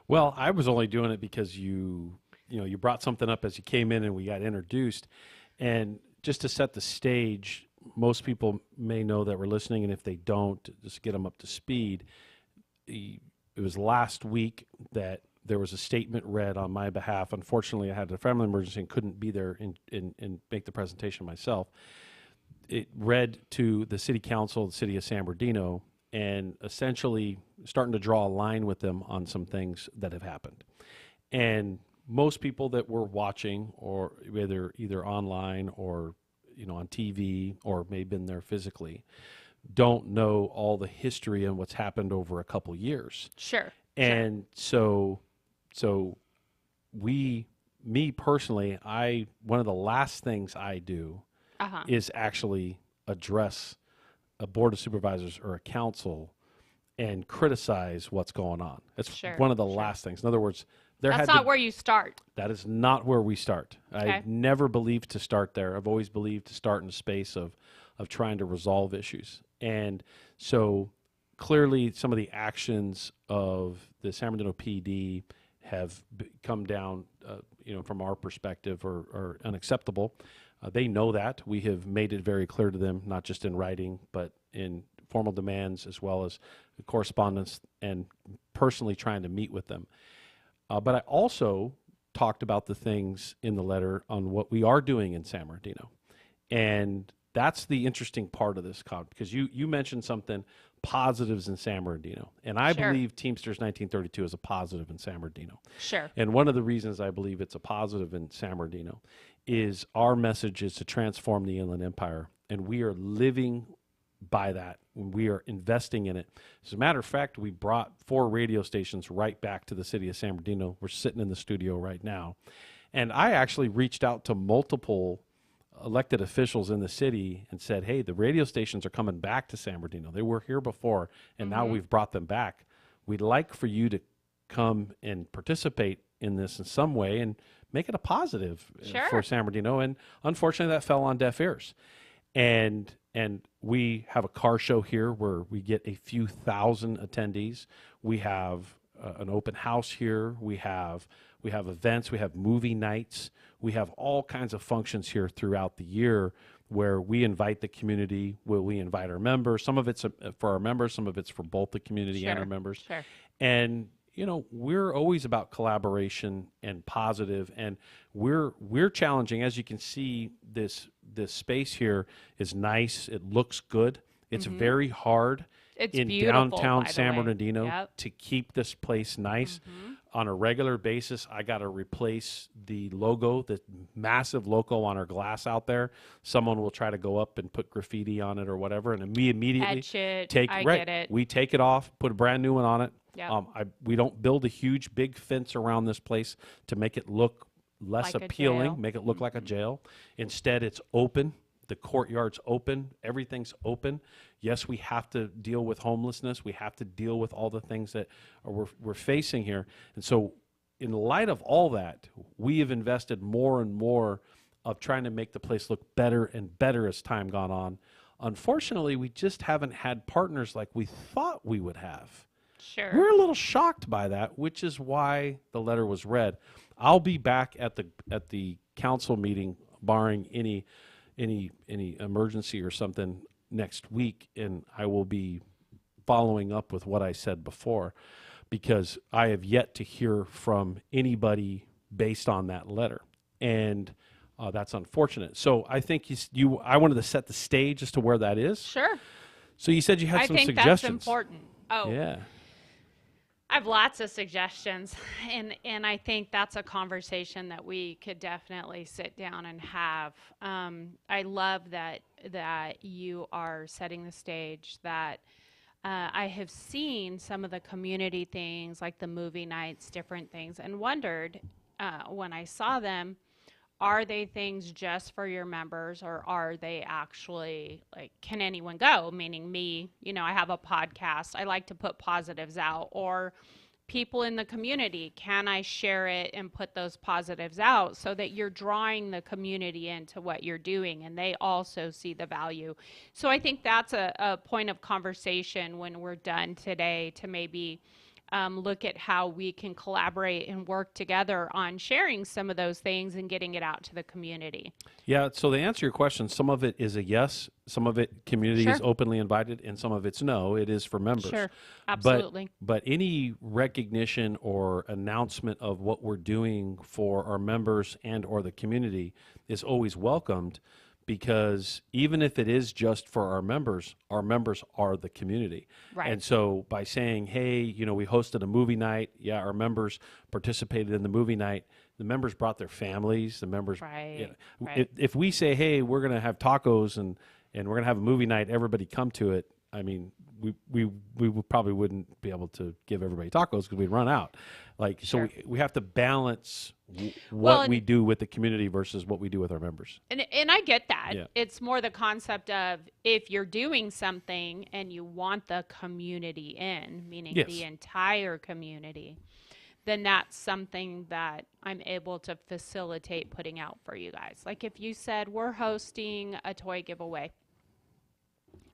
Well, I was only doing it because you brought something up as you came in and we got introduced. And just to set the stage, most people may know that we're listening, and if they don't, just get them up to speed. It was last week that there was a statement read on my behalf. Unfortunately, I had a family emergency and couldn't be there and make the presentation myself. It read to the city council of the city of San Bernardino and essentially starting to draw a line with them on some things that have happened. And most people that were watching, or either online or on TV, or may have been there physically, don't know all the history and what's happened over a couple years. Sure. And so me personally, one of the last things I do is actually address a board of supervisors or a council and criticize what's going on. It's one of the last things. In other words, that's not where you start. That is not where we start. Okay. I've never believed to start there. I've always believed to start in a space of trying to resolve issues. And so clearly some of the actions of the San Bernardino PD have come down, from our perspective, are unacceptable. They know that. We have made it very clear to them, not just in writing, but in formal demands, as well as correspondence, and personally trying to meet with them. But I also talked about the things in the letter on what we are doing in San Bernardino. And that's the interesting part of this, because you mentioned something, positives in San Bernardino. And I believe Teamsters 1932 is a positive in San Bernardino. Sure. And one of the reasons I believe it's a positive in San Bernardino is our message is to transform the Inland Empire. And we are living by that. We are investing in it. As a matter of fact, we brought 4 radio stations right back to the city of San Bernardino. We're sitting in the studio right now. And I actually reached out to multiple elected officials in the city and said, hey, the radio stations are coming back to San Bernardino. They were here before, and now we've brought them back. We'd like for you to come and participate in this in some way and make it a positive for San Bernardino. And unfortunately, that fell on deaf ears. And we have a car show here where we get a few thousand attendees. We have an open house here. We have events. We have movie nights. We have all kinds of functions here throughout the year where we invite the community. We invite our members. Some of it's for our members. Some of it's for both the community and our members. Sure. And we're always about collaboration and positive, and we're challenging. As you can see, this space here is nice. It looks good. It's very hard in downtown San Bernardino to keep this place nice. On a regular basis, I got to replace the logo, the massive logo on our glass out there. Someone will try to go up and put graffiti on it or whatever, and we immediately etch it. get it. We take it off, put a brand new one on it. Yep. We don't build a huge, big fence around this place to make it look less like appealing, make it look like a jail. Instead, it's open. The courtyard's open. Everything's open. Yes, we have to deal with homelessness. We have to deal with all the things that we're facing here. And so in light of all that, we have invested more and more of trying to make the place look better and better as time gone on. Unfortunately, we just haven't had partners like we thought we would have. Sure. We're a little shocked by that, which is why the letter was read. I'll be back at the council meeting, barring any emergency or something next week, and I will be following up with what I said before, because I have yet to hear from anybody based on that letter, and that's unfortunate. So I think I wanted to set the stage as to where that is. Sure. So you said you had some suggestions. That's important. Oh, yeah. I have lots of suggestions, and I think that's a conversation that we could definitely sit down and have. I love that you are setting the stage, that I have seen some of the community things like the movie nights, different things, and wondered when I saw them, are they things just for your members, or are they actually, like, can anyone go? Meaning me, I have a podcast. I like to put positives out. Or people in the community, can I share it and put those positives out so that you're drawing the community into what you're doing and they also see the value? So I think that's a point of conversation when we're done today, to maybe look at how we can collaborate and work together on sharing some of those things and getting it out to the community. Yeah, so to answer your question, some of it is a yes, some of it community is openly invited, and some of it's no, it is for members. Sure, absolutely. But any recognition or announcement of what we're doing for our members and or the community is always welcomed, because even if it is just for our members are the community. Right. And so by saying, hey, we hosted a movie night, our members participated in the movie night, the members brought their families, the members, right. If we say, hey, we're going to have tacos and we're going to have a movie night, everybody come to it, I mean, we probably wouldn't be able to give everybody tacos because we'd run out. So we have to balance what we do with the community versus what we do with our members. And I get that. Yeah. It's more the concept of if you're doing something and you want the community in, meaning the entire community, then that's something that I'm able to facilitate putting out for you guys. Like if you said we're hosting a toy giveaway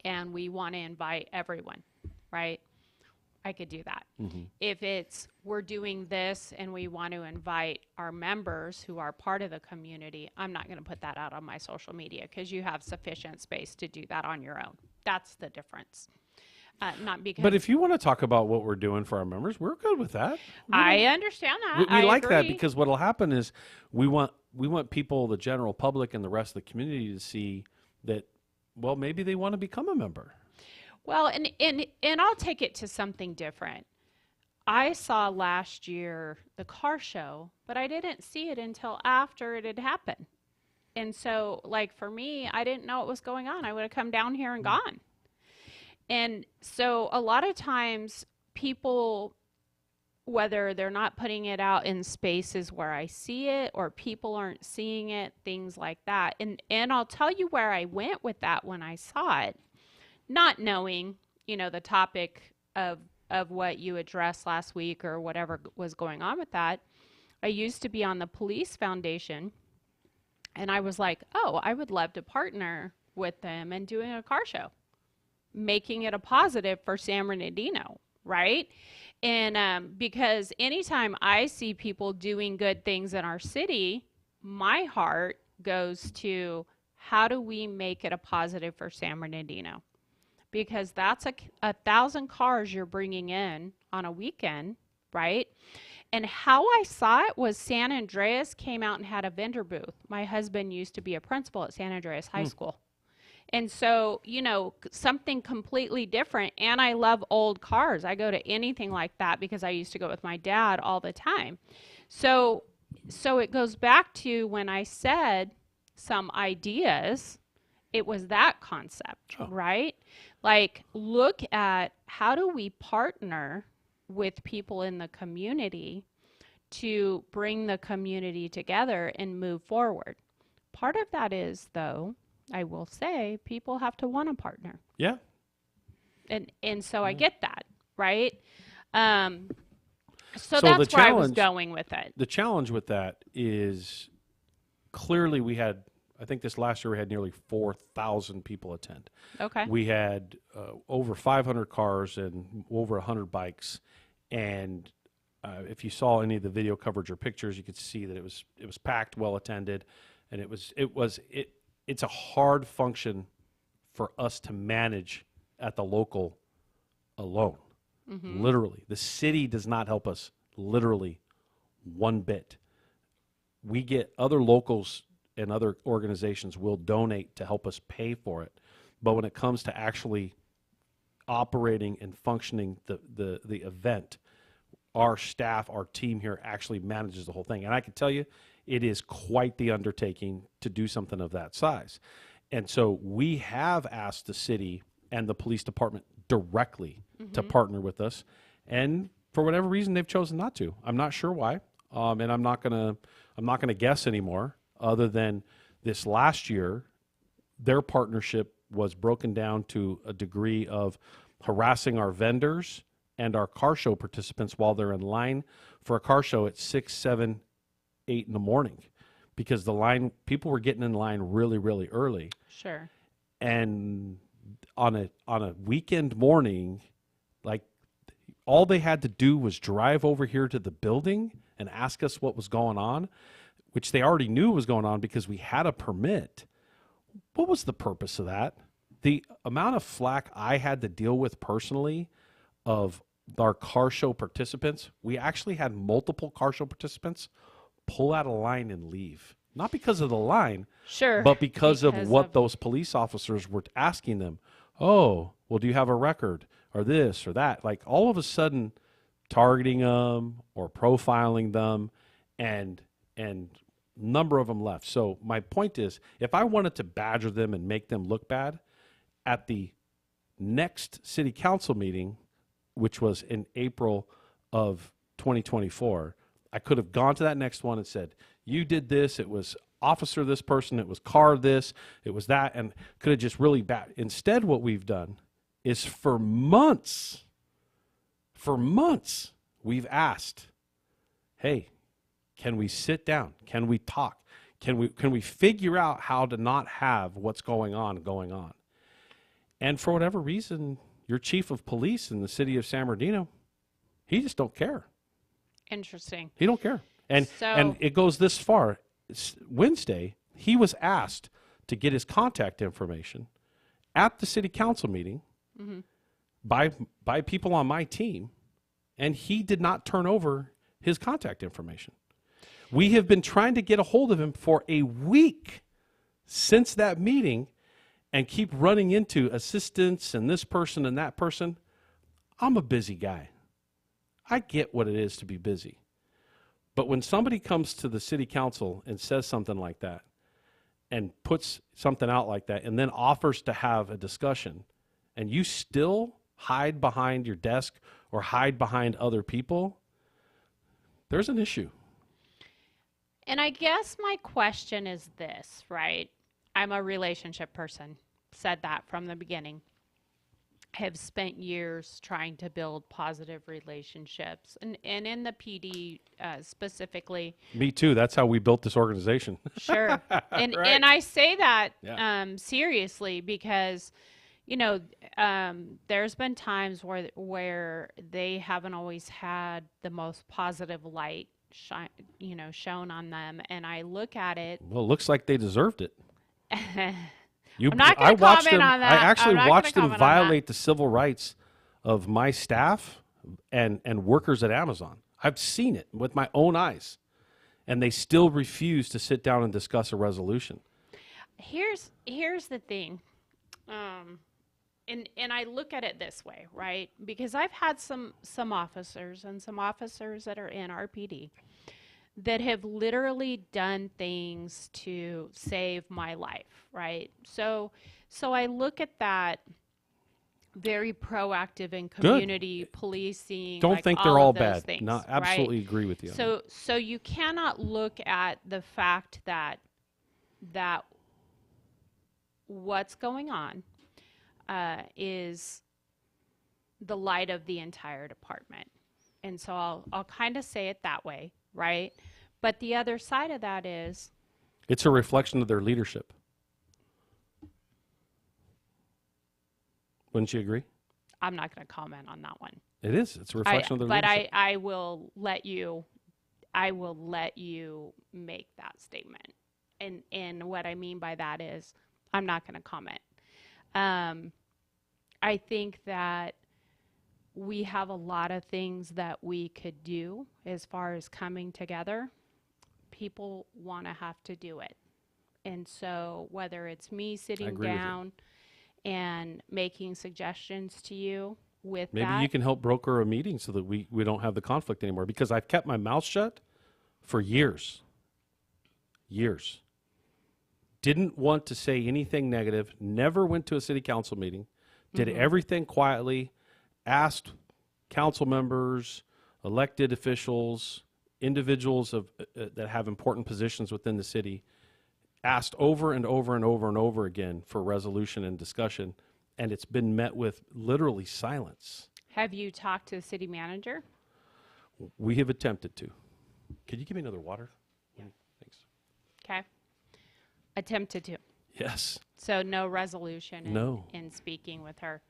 and we want to invite everyone, right? I could do that. Mm-hmm. If it's we're doing this and we want to invite our members who are part of the community, I'm not going to put that out on my social media because you have sufficient space to do that on your own. That's the difference. Not because. But if you want to talk about what we're doing for our members, we're good with that. I understand that. We I like that agree. because what'll happen is we want people, the general public, and the rest of the community to see that. Well, maybe they want to become a member. Well, and I'll take it to something different. I saw last year the car show, but I didn't see it until after it had happened. And so, like, for me, I didn't know what was going on. I would have come down here and gone. And so a lot of times people, whether they're not putting it out in spaces where I see it or people aren't seeing it, things like that. And I'll tell you where I went with that when I saw it. Not knowing, the topic of what you addressed last week or whatever was going on with that. I used to be on the Police Foundation, and I was like, oh, I would love to partner with them in doing a car show, making it a positive for San Bernardino, right? And because anytime I see people doing good things in our city, my heart goes to how do we make it a positive for San Bernardino? Because that's 1,000 cars you're bringing in on a weekend, right? And how I saw it was San Andreas came out and had a vendor booth. My husband used to be a principal at San Andreas High School. And so, something completely different. And I love old cars. I go to anything like that because I used to go with my dad all the time. So it goes back to when I said some ideas, it was that concept, right? Like, look at how do we partner with people in the community to bring the community together and move forward. Part of that is, though, I will say, people have to want to partner. Yeah. And so I get that, right? So that's where I was going with it. The challenge with that is clearly I think this last year we had nearly 4,000 people attend. Okay. We had over 500 cars and over 100 bikes. And if you saw any of the video coverage or pictures, you could see that it was packed, well attended, and it's a hard function for us to manage at the local alone. Mm-hmm. Literally, the city does not help us literally one bit. We get other locals and other organizations will donate to help us pay for it, but when it comes to actually operating and functioning the event, our staff, our team here actually manages the whole thing. And I can tell you, it is quite the undertaking to do something of that size. And so we have asked the city and the police department directly to partner with us. And for whatever reason, they've chosen not to. I'm not sure why. And I'm not gonna guess anymore, other than this last year, their partnership was broken down to a degree of harassing our vendors and our car show participants while they're in line for a car show at 6, 7, 8 in the morning, because people were getting in line really, really early. Sure. And on a weekend morning, like, all they had to do was drive over here to the building and ask us what was going on, which they already knew was going on because we had a permit. What was the purpose of that? The amount of flack I had to deal with personally of our car show participants, we actually had multiple car show participants pull out of line and leave. Not because of the line, sure, but because of what those police officers were asking them. Oh, well, do you have a record or this or that? Like all of a sudden targeting them or profiling them, and number of them left. So my point is, if I wanted to badger them and make them look bad, at the next city council meeting, which was in April of 2024, I could have gone to that next one and said, you did this, it was officer this person, it was car this, it was that, and could have just really bad. Instead, what we've done is for months, we've asked, hey, can we sit down? Can we talk? Can we figure out how to not have what's going on? And for whatever reason, your chief of police in the city of San Bernardino, he just don't care. Interesting. He don't care. And it goes this far. Wednesday, he was asked to get his contact information at the city council meeting by people on my team, and he did not turn over his contact information. We have been trying to get a hold of him for a week since that meeting and keep running into assistants and this person and that person. I'm a busy guy. I get what it is to be busy. But when somebody comes to the city council and says something like that and puts something out like that and then offers to have a discussion and you still hide behind your desk or hide behind other people, there's an issue. And I guess my question is this, right? I'm a relationship person. Said that from the beginning. Have spent years trying to build positive relationships, and in the PD specifically. Me too. That's how we built this organization. Sure, and right. And I say that seriously because, you know, there's been times where they haven't always had the most positive light shown on them, and I look at it. Well, it looks like they deserved it. I'm not going to comment on that. I actually watched them violate the civil rights of my staff and workers at Amazon. I've seen it with my own eyes, and they still refuse to sit down and discuss a resolution. Here's the thing, and I look at it this way, right? Because I've had some officers and some officers that are in RPD that have literally done things to save my life, right? So I look at that very proactive in community policing. Don't think they're all bad. Things, no, absolutely right? Agree with you. So you cannot look at the fact that what's going on is the light of the entire department. And so I'll kind of say it that way, right? But the other side of that is it's a reflection of their leadership. Wouldn't you agree? I'm not going to comment on that one. It is. It's a reflection of their leadership. But I will let you make that statement. And what I mean by that is I'm not going to comment. I think that we have a lot of things that we could do as far as coming together. People want to have to do it. And so whether it's me sitting down and making suggestions to you with Maybe that. You can help broker a meeting so that we don't have the conflict anymore, because I've kept my mouth shut for years. Didn't want to say anything negative, never went to a city council meeting, did everything quietly, asked council members, elected officials, individuals that have important positions within the city, asked over and over and over and over again for resolution and discussion, and it's been met with literally silence. Have you talked to the city manager? We have attempted to. Could you give me another water? Yeah. Thanks. Okay. Attempted to. Yes. So no resolution No. in speaking with her.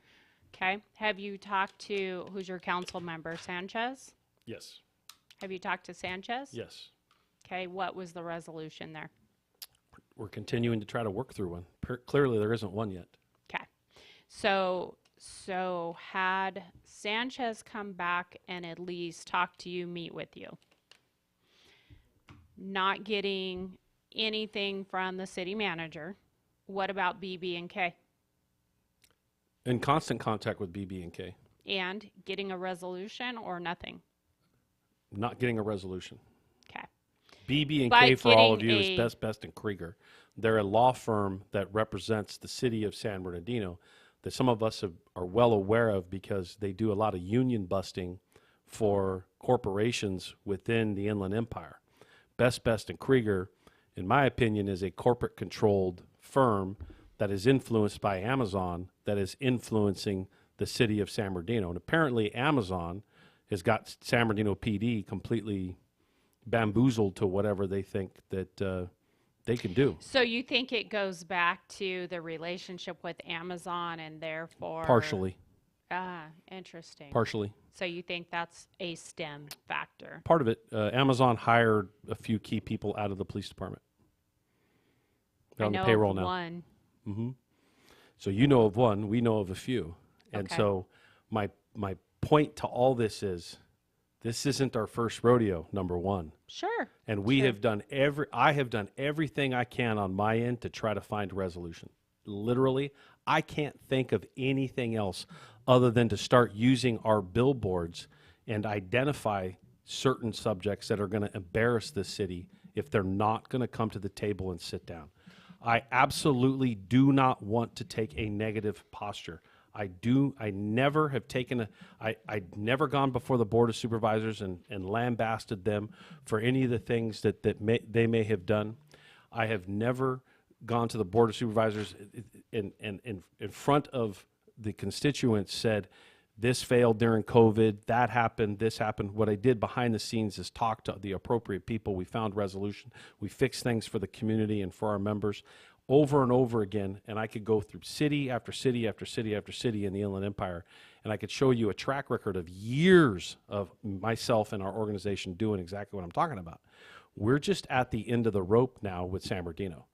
Okay. Have you talked to, who's your council member, Sanchez? Yes. Have you talked to Sanchez? Yes. Okay. What was the resolution there? We're continuing to try to work through one. Clearly, there isn't one yet. Okay. So had Sanchez come back and at least talk to you, meet with you, not getting anything from the city manager, what about BB&K? In constant contact with BB&K. And getting a resolution or nothing? Not getting a resolution. Okay. BB&K, for all of you, is Best & Krieger. They're a law firm that represents the city of San Bernardino that some of us are well aware of because they do a lot of union busting for corporations within the Inland Empire. Best & Krieger, in my opinion, is a corporate-controlled firm that is influenced by Amazon that is influencing the city of San Bernardino. And apparently Amazon has got San Bernardino PD completely bamboozled to whatever they think that they can do. So you think it goes back to the relationship with Amazon and therefore... Partially. Ah, interesting. Partially. So you think that's a STEM factor? Part of it. Amazon hired a few key people out of the police department. They're on the payroll now. One. Mm-hmm. So you know of one, we know of a few. And so my point to all this is, this isn't our first rodeo, number one. Sure. And we have done I have done everything I can on my end to try to find a resolution. Literally, I can't think of anything else other than to start using our billboards and identify certain subjects that are going to embarrass this city if they're not going to come to the table and sit down. I absolutely do not want to take a negative posture. I never have taken I'd never gone before the Board of Supervisors and lambasted them for any of the things that they may have done. I have never gone to the Board of Supervisors in front of the constituents said, this failed during COVID, that happened, this happened. What I did behind the scenes is talk to the appropriate people. We found resolution. We fixed things for the community and for our members over and over again. And I could go through city after city after city after city in the Inland Empire, and I could show you a track record of years of myself and our organization doing exactly what I'm talking about. We're just at the end of the rope now with San Bernardino.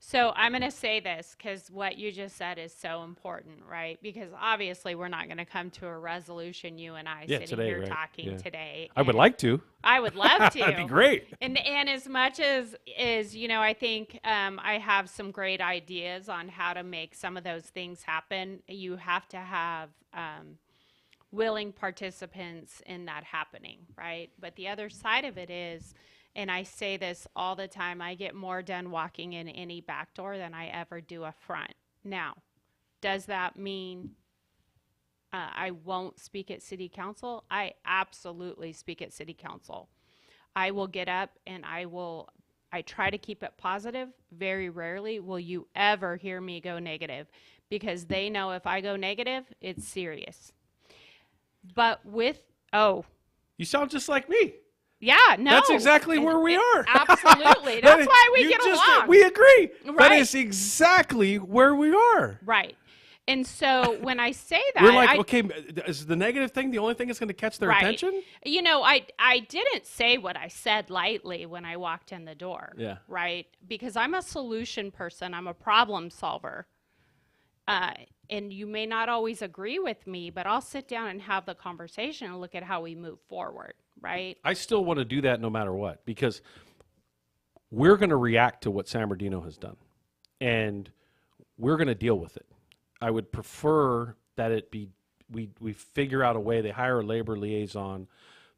So I'm going to say this because what you just said is so important, right? Because obviously we're not going to come to a resolution, you and I sitting today, here right? talking today. I would like to. I would love to. That'd be great. And as much as you know, I think I have some great ideas on how to make some of those things happen. You have to have willing participants in that happening, right? But the other side of it is, and I say this all the time, I get more done walking in any back door than I ever do a front. Now, does that mean I won't speak at city council? I absolutely speak at city council. I will get up and I try to keep it positive. Very rarely will you ever hear me go negative, because they know if I go negative, it's serious. But you sound just like me. Yeah, no. That's exactly where we are. Absolutely. That's why we get along. We agree. Right. That is exactly where we are. Right. And so when I say that, we're like, okay, is the negative thing the only thing that's going to catch their attention? You know, I didn't say what I said lightly when I walked in the door. Yeah. Right? Because I'm a solution person. I'm a problem solver. And you may not always agree with me, but I'll sit down and have the conversation and look at how we move forward. Right? I still want to do that no matter what, because we're going to react to what San Bernardino has done, and we're going to deal with it. I would prefer that it be we figure out a way. They hire a labor liaison.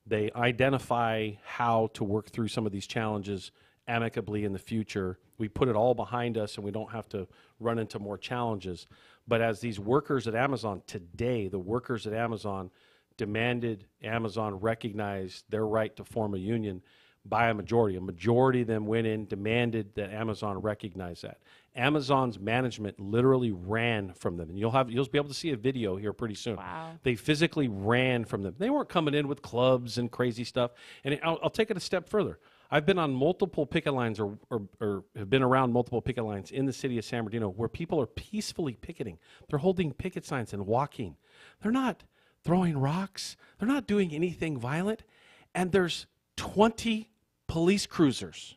They identify how to work through some of these challenges amicably in the future. We put it all behind us, and we don't have to run into more challenges. But as these workers at Amazon today, the workers at Amazon demanded Amazon recognize their right to form a union by a majority. A majority of them went in, demanded that Amazon recognize that. Amazon's management literally ran from them. And you'll be able to see a video here pretty soon. Wow. They physically ran from them. They weren't coming in with clubs and crazy stuff. And I'll take it a step further. I've been on multiple picket lines or have been around multiple picket lines in the city of San Bernardino where people are peacefully picketing. They're holding picket signs and walking. They're not throwing rocks. They're not doing anything violent. And there's 20 police cruisers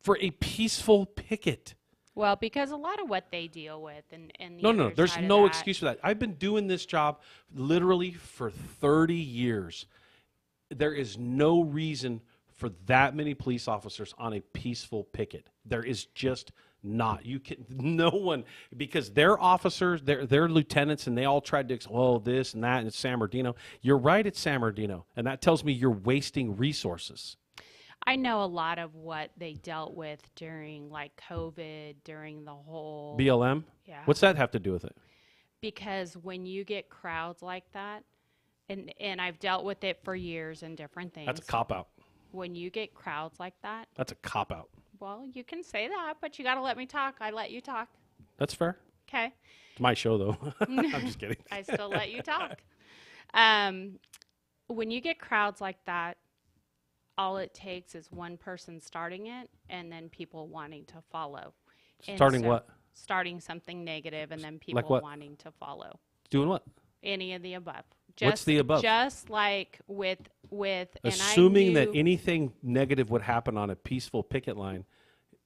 for a peaceful picket. Well, because a lot of what they deal with and the No, other there's side of no that- excuse for that. I've been doing this job literally for 30 years. There is no reason for that many police officers on a peaceful picket. There is just not. You can no one, because they're officers, they're lieutenants, and they all tried to this and that, and it's San Bernardino. You're right, it's San Bernardino, and that tells me you're wasting resources. I know a lot of what they dealt with during like COVID, during the whole BLM? Yeah. What's that have to do with it? Because when you get crowds like that, and I've dealt with it for years and different things. That's a cop-out. When you get crowds like that. That's a cop-out. Well, you can say that, but you got to let me talk. I let you talk. That's fair. Okay. It's my show, though. I'm just kidding. I still let you talk. When you get crowds like that, all it takes is one person starting it and then people wanting to follow. Starting what? Starting something negative and then Like people what? wanting to follow. Doing what? Any of the above. What's the above? Just like with Assuming and I that knew, anything negative would happen on a peaceful picket line,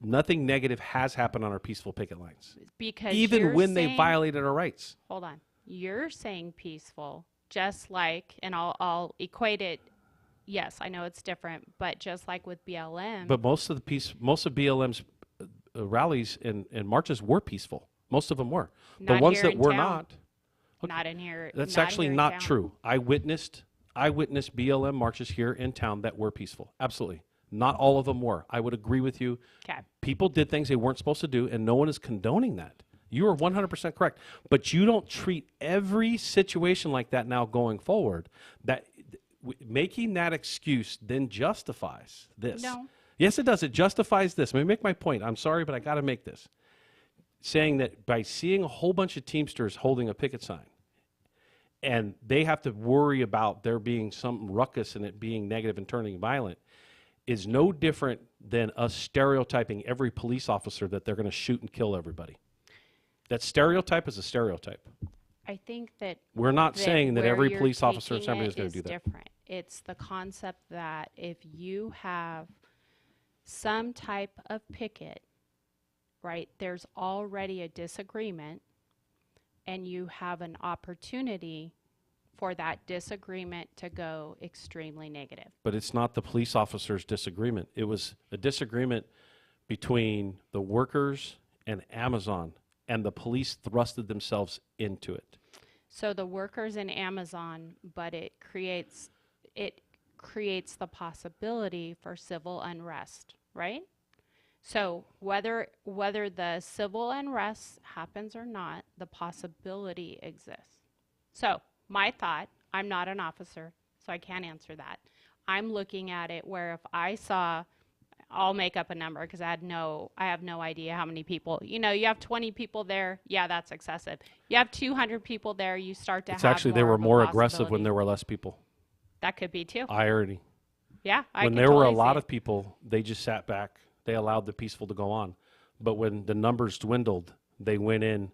nothing negative has happened on our peaceful picket lines. because Even you're when they saying- violated our rights. Hold on. You're saying peaceful, just like, and I'll equate it. Yes, I know it's different, but just like with BLM. But most of BLM's rallies and marches were peaceful. Most of them were. The Not ones here that in were town. not. Not in here. That's not actually here in not town. true. I witnessed BLM marches here in town that were peaceful. Absolutely. Not all of them were. I would agree with you. Okay. People did things they weren't supposed to do, and no one is condoning that. You are 100% correct. But you don't treat every situation like that now going forward. Making that excuse then justifies this. No. Yes, it does. It justifies this. Let me make my point. I'm sorry, but I got to make this. Saying that by seeing a whole bunch of Teamsters holding a picket sign, and they have to worry about there being some ruckus and it being negative and turning violent, is no different than us stereotyping every police officer that they're going to shoot and kill everybody. That stereotype is a stereotype. I think that We're not saying that where every you're police officer in taking San Bernardino is it going to do that. Different. It's the concept that if you have some type of picket, right, there's already a disagreement, and you have an opportunity for that disagreement to go extremely negative. But it's not the police officers' disagreement. It was a disagreement between the workers and Amazon, and the police thrusted themselves into it. So the workers in Amazon, but it creates the possibility for civil unrest, right? So whether the civil unrest happens or not, the possibility exists. So my thought, I'm not an officer, so I can't answer that. I'm looking at it where if I saw, I'll make up a number because I have no idea how many people. You know, you have 20 people there. Yeah, that's excessive. You have 200 people there. You start to It's have actually, they more were of a more aggressive when possibility. there were less people. That could be too. Irony. Yeah, I when can there were a totally lot see of people, they just sat back. They allowed the peaceful to go on. But when the numbers dwindled, they went in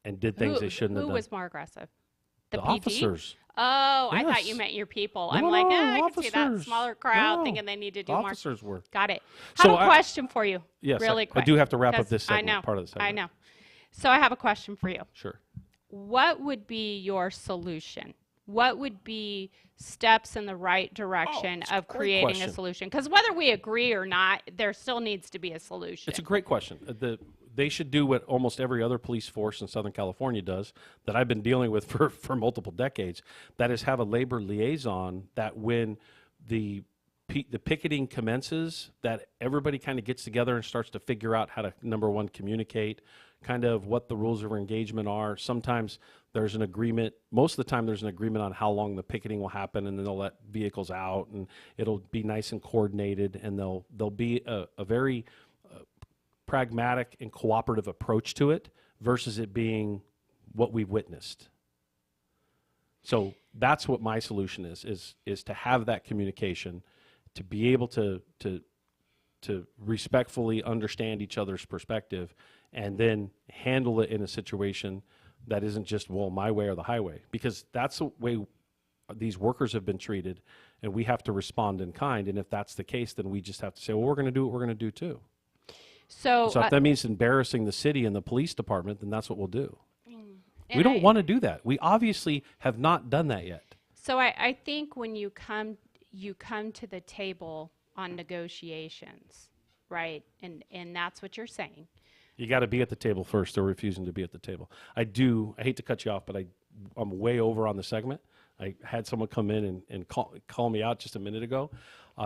and did things they shouldn't have Who done. was more aggressive? The PD? officers. Oh, I thought you Yes. meant your people. No, I'm like, no, I can see that officers. smaller crowd No. thinking they need to do Officers more. were. Got it. So I have a question for you. Yes, really I quick. do have to wrap up 'cause this segment, I know. part of the segment. I know. So I have a question for you. Sure. What would be your solution? What would be steps in the right direction of creating question. a solution? Because whether we agree or not, there still needs to be a solution. It's a great question. They should do what almost every other police force in Southern California does, that I've been dealing with for multiple decades. That is, have a labor liaison that when the picketing commences, that everybody kind of gets together and starts to figure out how to, number one, communicate, kind of what the rules of engagement are. Sometimes there's an agreement. Most of the time there's an agreement on how long the picketing will happen, and then they'll let vehicles out, and it'll be nice and coordinated, and there'll be a very pragmatic and cooperative approach to it versus it being what we've witnessed. So that's what my solution is to have that communication, to be able to respectfully understand each other's perspective and then handle it in a situation that isn't just, well, my way or the highway, because that's the way these workers have been treated, and we have to respond in kind. And if that's the case, then we just have to say, well, we're going to do what we're going to do too. So if that means embarrassing the city and the police department, then that's what we'll do. We don't want to do that. We obviously have not done that yet. So I think when you come to the table on negotiations, right? And that's what you're saying. You got to be at the table first. They're refusing to be at the table. I hate to cut you off, but I'm way over on the segment. I had someone come in and call me out just a minute ago.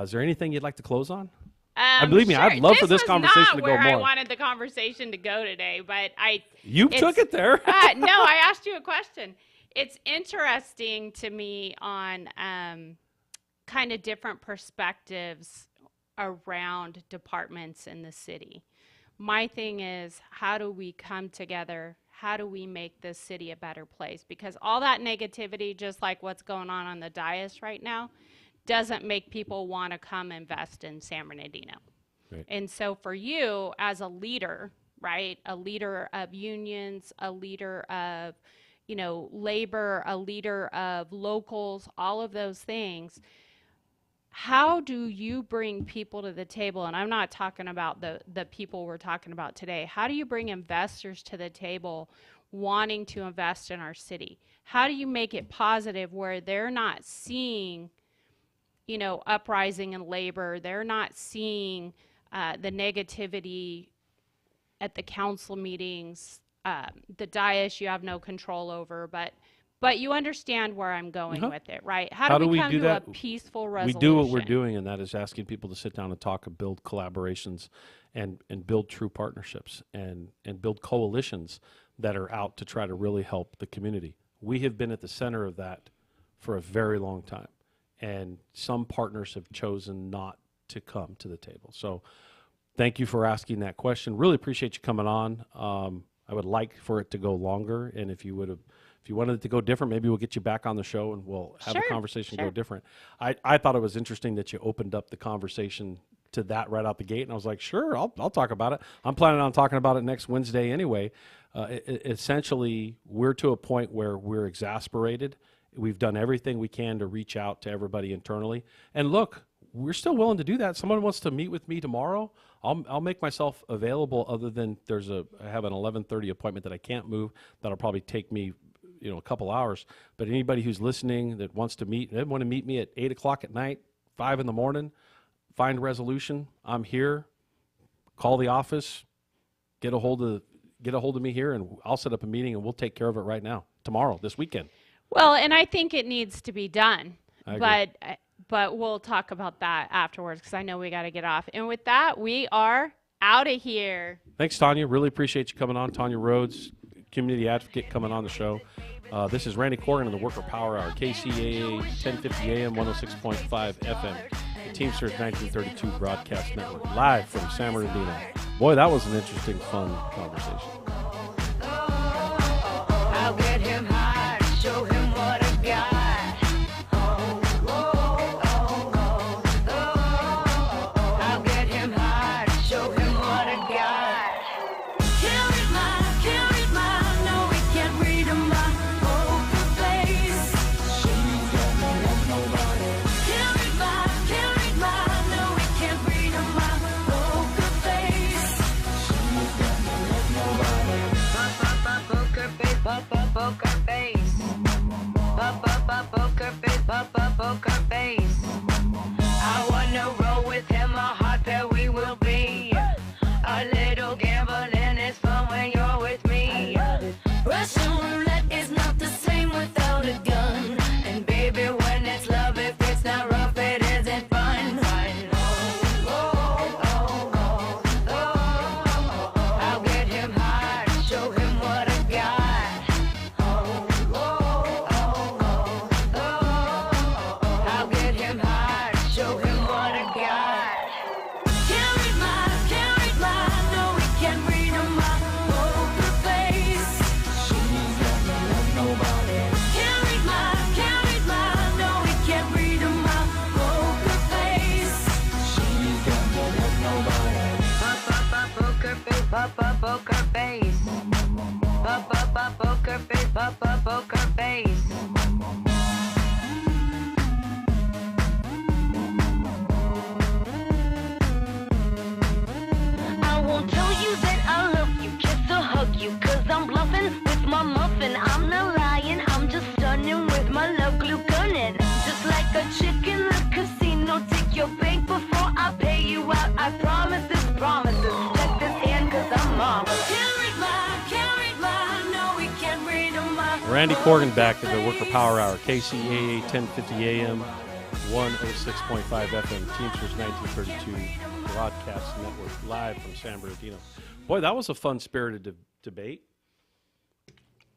Is there anything you'd like to close on? Believe me, sure. I'd love for this conversation to go more. This was not where I wanted the conversation to go today, but You took it there. No, I asked you a question. It's interesting to me on kind of different perspectives around departments in the city. My thing is, how do we come together? How do we make this city a better place? Because all that negativity, just like what's going on the dais right now, doesn't make people want to come invest in San Bernardino. Right. And so for you as a leader, right, a leader of unions, a leader of, labor, a leader of locals, all of those things, how do you bring people to the table? And I'm not talking about the people we're talking about today. How do you bring investors to the table wanting to invest in our city? How do you make it positive where they're not seeing uprising in labor? They're not seeing the negativity at the council meetings, the dais you have no control over, but you understand where I'm going with it, right? How do we come to a peaceful resolution? We do what we're doing, and that is asking people to sit down and talk and build collaborations and build true partnerships and build coalitions that are out to try to really help the community. We have been at the center of that for a very long time. And some partners have chosen not to come to the table. So thank you for asking that question. Really appreciate you coming on. I would like for it to go longer. And if you wanted it to go different, maybe we'll get you back on the show and we'll have a conversation go different. I thought it was interesting that you opened up the conversation to that right out the gate. And I was like, sure, I'll talk about it. I'm planning on talking about it next Wednesday anyway. Essentially, we're to a point where we're exasperated. We've done everything we can to reach out to everybody internally. And look, we're still willing to do that. Someone wants to meet with me tomorrow, I'll make myself available, other than I have an 11:30 appointment that I can't move. That'll probably take me a couple hours. But anybody who's listening that wants to meet, they want to meet me at 8 o'clock at night, 5 in the morning, find a resolution. I'm here. Call the office, get a hold of me here, and I'll set up a meeting and we'll take care of it right now, tomorrow, this weekend. Well, and I think it needs to be done, I but we'll talk about that afterwards because I know we got to get off. And with that, we are out of here. Thanks, Tanya. Really appreciate you coming on. Tanya Rhodes, community advocate, coming on the show. This is Randy Corrigan of the Worker Power Hour, KCAA 1050 AM, 106.5 FM, the Teamsters 1932 Broadcast Network, live from San Bernardino. Boy, that was an interesting, fun conversation. I'll get him high, show him what I got. I'll get him high, show him what I got. Can't read my, no, we can't read my poker face. Can't read my, no, we can't read my poker face. poker face. Poker face. Poker face. I won't tell you that I love you, kiss or hug you, 'cause I'm bluffing with my muffin. I'm not lying, I'm just stunning with my love glue gunning. Just like a chick in the casino, take your bank before I pay you out. I promise this promises. Check this hand 'cause I'm marvelous. Can't read my, no, we can't read my. Randy Corgan back at the Worker Power Hour, KCAA 1050 AM, 106.5 FM, Teamsters 1932 Broadcast Network, live from San Bernardino. Boy, that was a fun-spirited debate.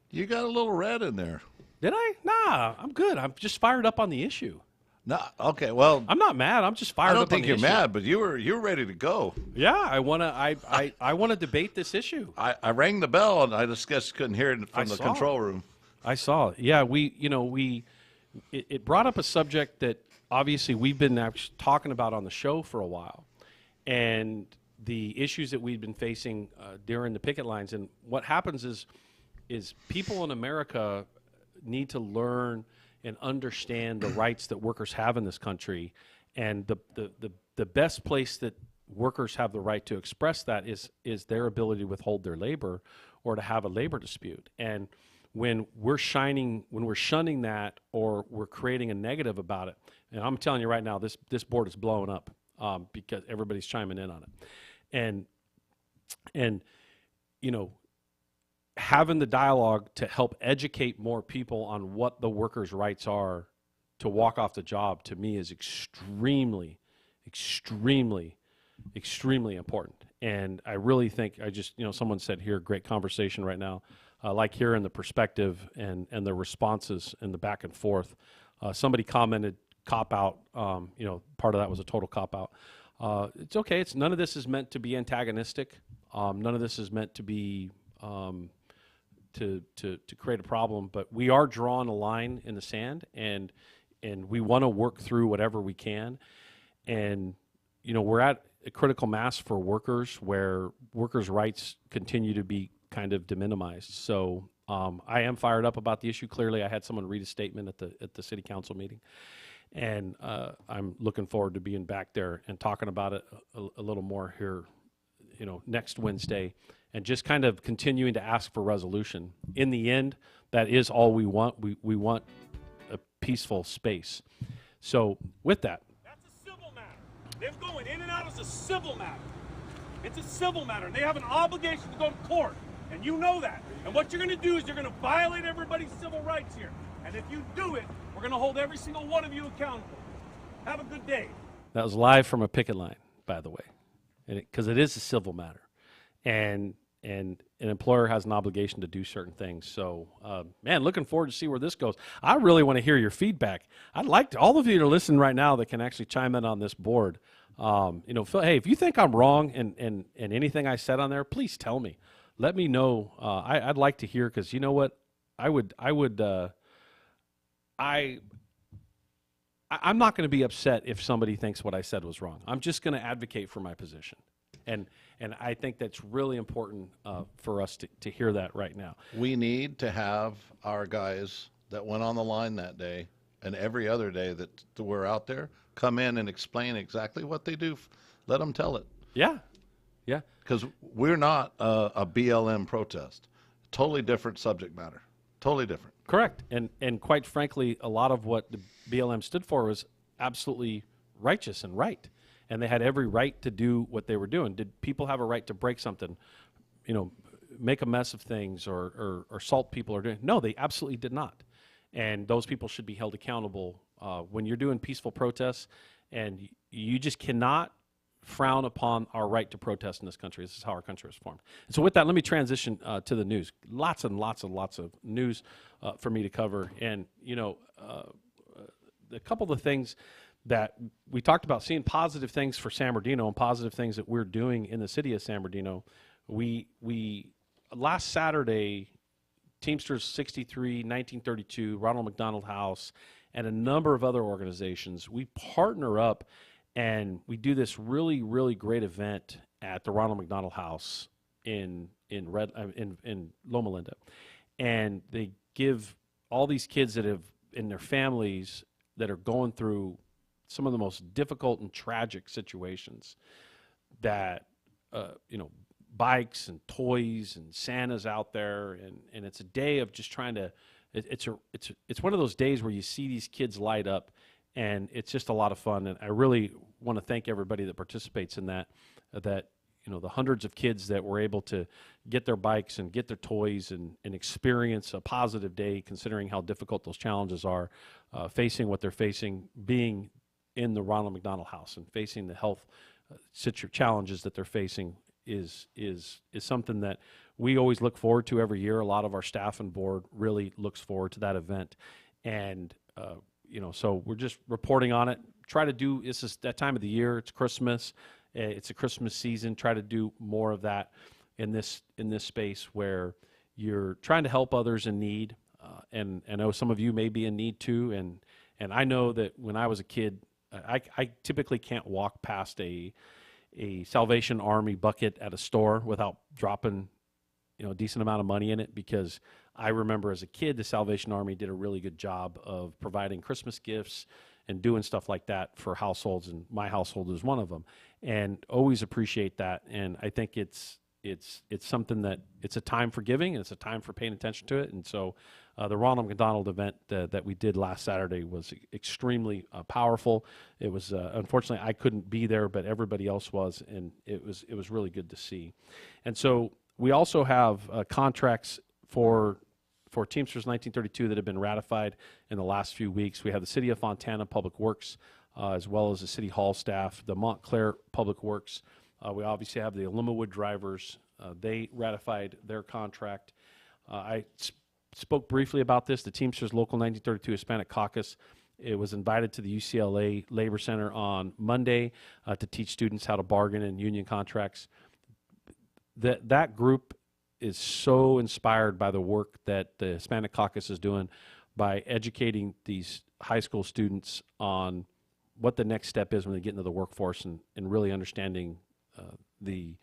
You got a little red in there. Did I? Nah, I'm good. I'm just fired up on the issue. No, okay, well, I'm not mad. I'm just fired up. I don't think you're issue. mad, but you were ready to go. Yeah, I wanna debate this issue. I rang the bell and I just couldn't hear it from the control room. I saw it. Yeah, it brought up a subject that obviously we've been actually talking about on the show for a while, and the issues that we've been facing during the picket lines. And what happens is people in America need to learn and understand the rights that workers have in this country, and the best place that workers have the right to express that is their ability to withhold their labor or to have a labor dispute. And when we're shunning that, or we're creating a negative about it, and I'm telling you right now, this board is blowing up because everybody's chiming in on it, and having the dialogue to help educate more people on what the workers' rights are to walk off the job, to me, is extremely, extremely, extremely important. And I really think someone said here, great conversation right now. Like hearing the perspective and the responses and the back and forth. Somebody commented cop out. Part of that was a total cop out. It's okay. None of this is meant to be antagonistic. None of this is meant to be to create a problem. But we are drawing a line in the sand, and we want to work through whatever we can. And we're at a critical mass for workers where workers' rights continue to be kind of deminimized. So I am fired up about the issue. Clearly, I had someone read a statement at the city council meeting, and I'm looking forward to being back there and talking about it a little more here, next Wednesday, and just kind of continuing to ask for resolution. In the end, that is all we want. We want a peaceful space. So with that. That's a civil matter. Them going in and out is a civil matter. It's a civil matter, and they have an obligation to go to court. And you know that. And what you're going to do is you're going to violate everybody's civil rights here. And if you do it, we're going to hold every single one of you accountable. Have a good day. That was live from a picket line, by the way, because it is a civil matter. And an employer has an obligation to do certain things. So, looking forward to see where this goes. I really want to hear your feedback. I'd like to, all of you that are listening right now that can actually chime in on this board. Hey, if you think I'm wrong and anything I said on there, please tell me. Let me know. I'd like to hear, because you know what, I'm not going to be upset if somebody thinks what I said was wrong. I'm just going to advocate for my position, and I think that's really important for us to hear that right now. We need to have our guys that went on the line that day and every other day that we're out there come in and explain exactly what they do. Let them tell it. Yeah. Because we're not a BLM protest. Totally different subject matter. Totally different. Correct. And quite frankly, a lot of what the BLM stood for was absolutely righteous and right. And they had every right to do what they were doing. Did people have a right to break something, make a mess of things or assault people or doing? No, they absolutely did not. And those people should be held accountable. When you're doing peaceful protests, and you just cannot frown upon our right to protest in this country. This is how our country was formed. And so with that, let me transition to the news. Lots and lots and lots of news for me to cover. And, a couple of the things that we talked about, seeing positive things for San Bernardino and positive things that we're doing in the city of San Bernardino. We last Saturday, Teamsters 63, 1932, Ronald McDonald House, and a number of other organizations, we partner up and we do this really, really great event at the Ronald McDonald House in Loma Linda, and they give all these kids that have in their families that are going through some of the most difficult and tragic situations, that bikes and toys and Santa's out there, and it's a day of just trying to. It's one of those days where you see these kids light up, and it's just a lot of fun. And I really want to thank everybody that participates in that. The hundreds of kids that were able to get their bikes and get their toys and experience a positive day, considering how difficult those challenges are, facing what they're facing, being in the Ronald McDonald House and facing the health challenges that they're facing is something that we always look forward to every year. A lot of our staff and board really looks forward to that event. And, so we're just reporting on it. This is that time of the year. It's Christmas. It's a Christmas season. Try to do more of that in this space where you're trying to help others in need. And I know some of you may be in need too. And I know that when I was a kid, I typically can't walk past a Salvation Army bucket at a store without dropping, a decent amount of money in it, because I remember as a kid, the Salvation Army did a really good job of providing Christmas gifts and doing stuff like that for households, and my household is one of them, and always appreciate that. And I think it's something that it's a time for giving, and it's a time for paying attention to it. And so the Ronald McDonald event that we did last Saturday was extremely powerful. It was unfortunately I couldn't be there, but everybody else was, and it was really good to see. And so we also have contracts for Teamsters 1932 that have been ratified in the last few weeks. We have the City of Fontana Public Works, as well as the City Hall staff, the Montclair Public Works. We obviously have the Limawood drivers. They ratified their contract. I spoke briefly about this. The Teamsters Local 1932 Hispanic Caucus, it was invited to the UCLA Labor Center on Monday to teach students how to bargain in union contracts. That group is so inspired by the work that the Hispanic Caucus is doing by educating these high school students on what the next step is when they get into the workforce, and really understanding the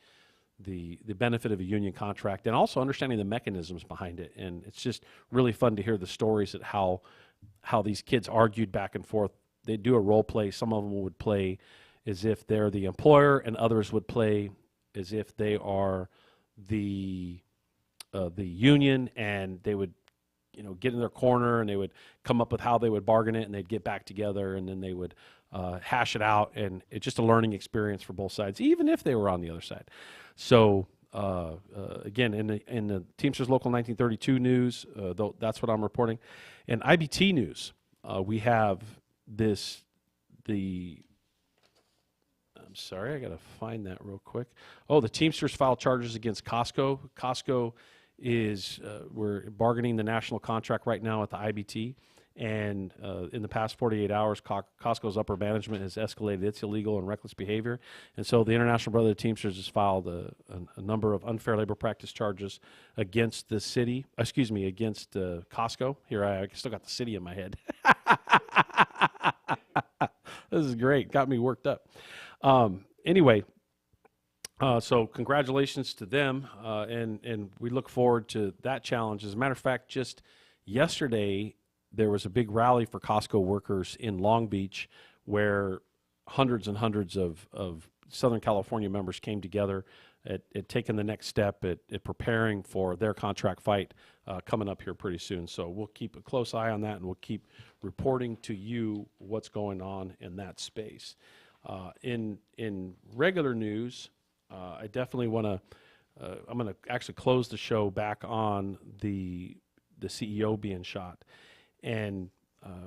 benefit of a union contract, and also understanding the mechanisms behind it. And it's just really fun to hear the stories at how these kids argued back and forth. They do a role play. Some of them would play as if they're the employer, and others would play as if they are the union, and they would get in their corner, and they would come up with how they would bargain it, and they'd get back together, and then they would hash it out. And it's just a learning experience for both sides, even if they were on the other side. So again, in the Teamsters Local 1932 news, that's what I'm reporting. And IBT news, we have I'm sorry, I got to find that real quick. Oh, the Teamsters filed charges against Costco. Costco we're bargaining the national contract right now at the IBT. And in the past 48 hours, Costco's upper management has escalated its illegal and reckless behavior. And so the International Brotherhood of Teamsters has filed a number of unfair labor practice charges against the city, against Costco. Here, I still got the city in my head. This is great. Got me worked up. Anyway, so congratulations to them, and we look forward to that challenge. As a matter of fact, just yesterday, there was a big rally for Costco workers in Long Beach, where hundreds and hundreds of Southern California members came together at taking the next step at preparing for their contract fight coming up here pretty soon. So we'll keep a close eye on that, and we'll keep reporting to you what's going on in that space. In regular news, I definitely want to. I'm going to actually close the show back on the CEO being shot, and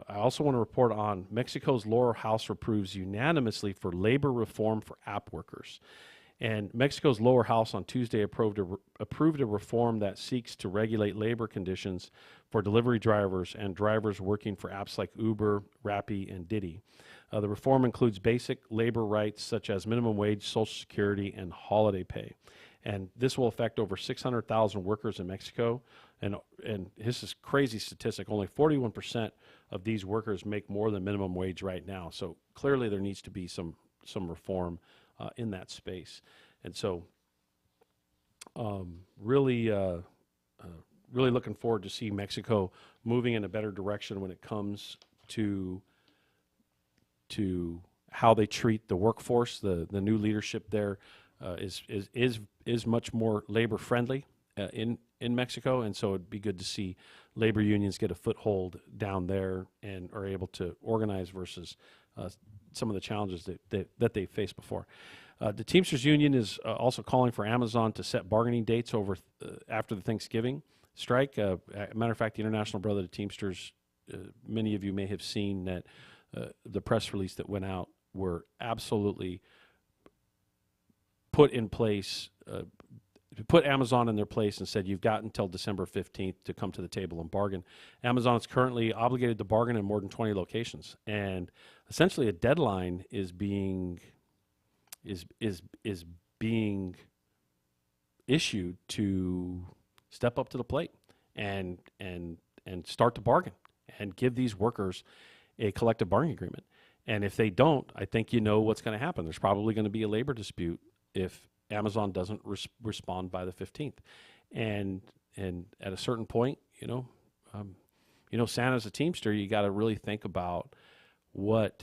I also want to report on Mexico's lower house approves unanimously for labor reform for app workers. And Mexico's lower house on Tuesday approved a reform that seeks to regulate labor conditions for delivery drivers and drivers working for apps like Uber, Rappi, and Didi. The reform includes basic labor rights such as minimum wage, Social Security, and holiday pay. And this will affect over 600,000 workers in Mexico. And this is crazy statistic. Only 41% of these workers make more than minimum wage right now. So clearly there needs to be some reform in that space. And so really looking forward to see Mexico moving in a better direction when it comes to how they treat the workforce. The new leadership there is much more labor friendly in Mexico, and so it'd be good to see labor unions get a foothold down there and are able to organize versus some of the challenges that they faced before. The Teamsters Union is also calling for Amazon to set bargaining dates over after the Thanksgiving strike. Matter of fact, the International Brotherhood of Teamsters, many of you may have seen that the press release that went out were absolutely put in place, put Amazon in their place and said, you've got until December 15th to come to the table and bargain. Amazon is currently obligated to bargain in more than 20 locations. And essentially a deadline is being issued to step up to the plate and start to bargain and give these workers a collective bargaining agreement. And if they don't, I think you know what's going to happen. There's probably going to be a labor dispute if Amazon doesn't respond by the 15th. And at a certain point, Santa's a Teamster. You got to really think about with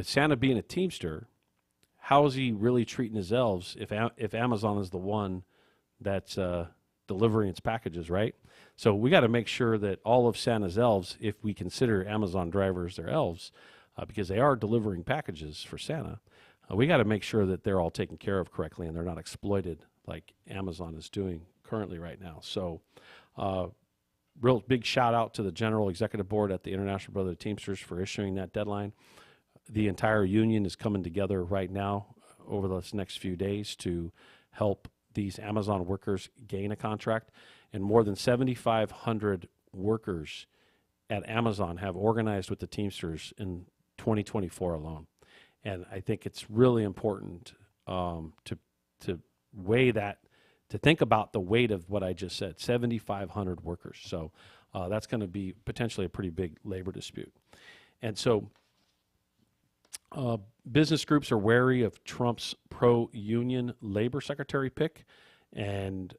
Santa being a Teamster, how is he really treating his elves if Amazon is the one that's delivering its packages, right? So we got to make sure that all of Santa's elves, if we consider Amazon drivers their elves, because they are delivering packages for Santa, we got to make sure that they're all taken care of correctly and they're not exploited like Amazon is doing currently right now. So real big shout out to the General Executive Board at the International Brotherhood of Teamsters for issuing that deadline. The entire union is coming together right now over this next few days to help these Amazon workers gain a contract. And more than 7,500 workers at Amazon have organized with the Teamsters in 2024 alone. And I think it's really important to weigh that, to think about the weight of what I just said, 7,500 workers. So that's going to be potentially a pretty big labor dispute. And so business groups are wary of Trump's pro-union labor secretary pick. And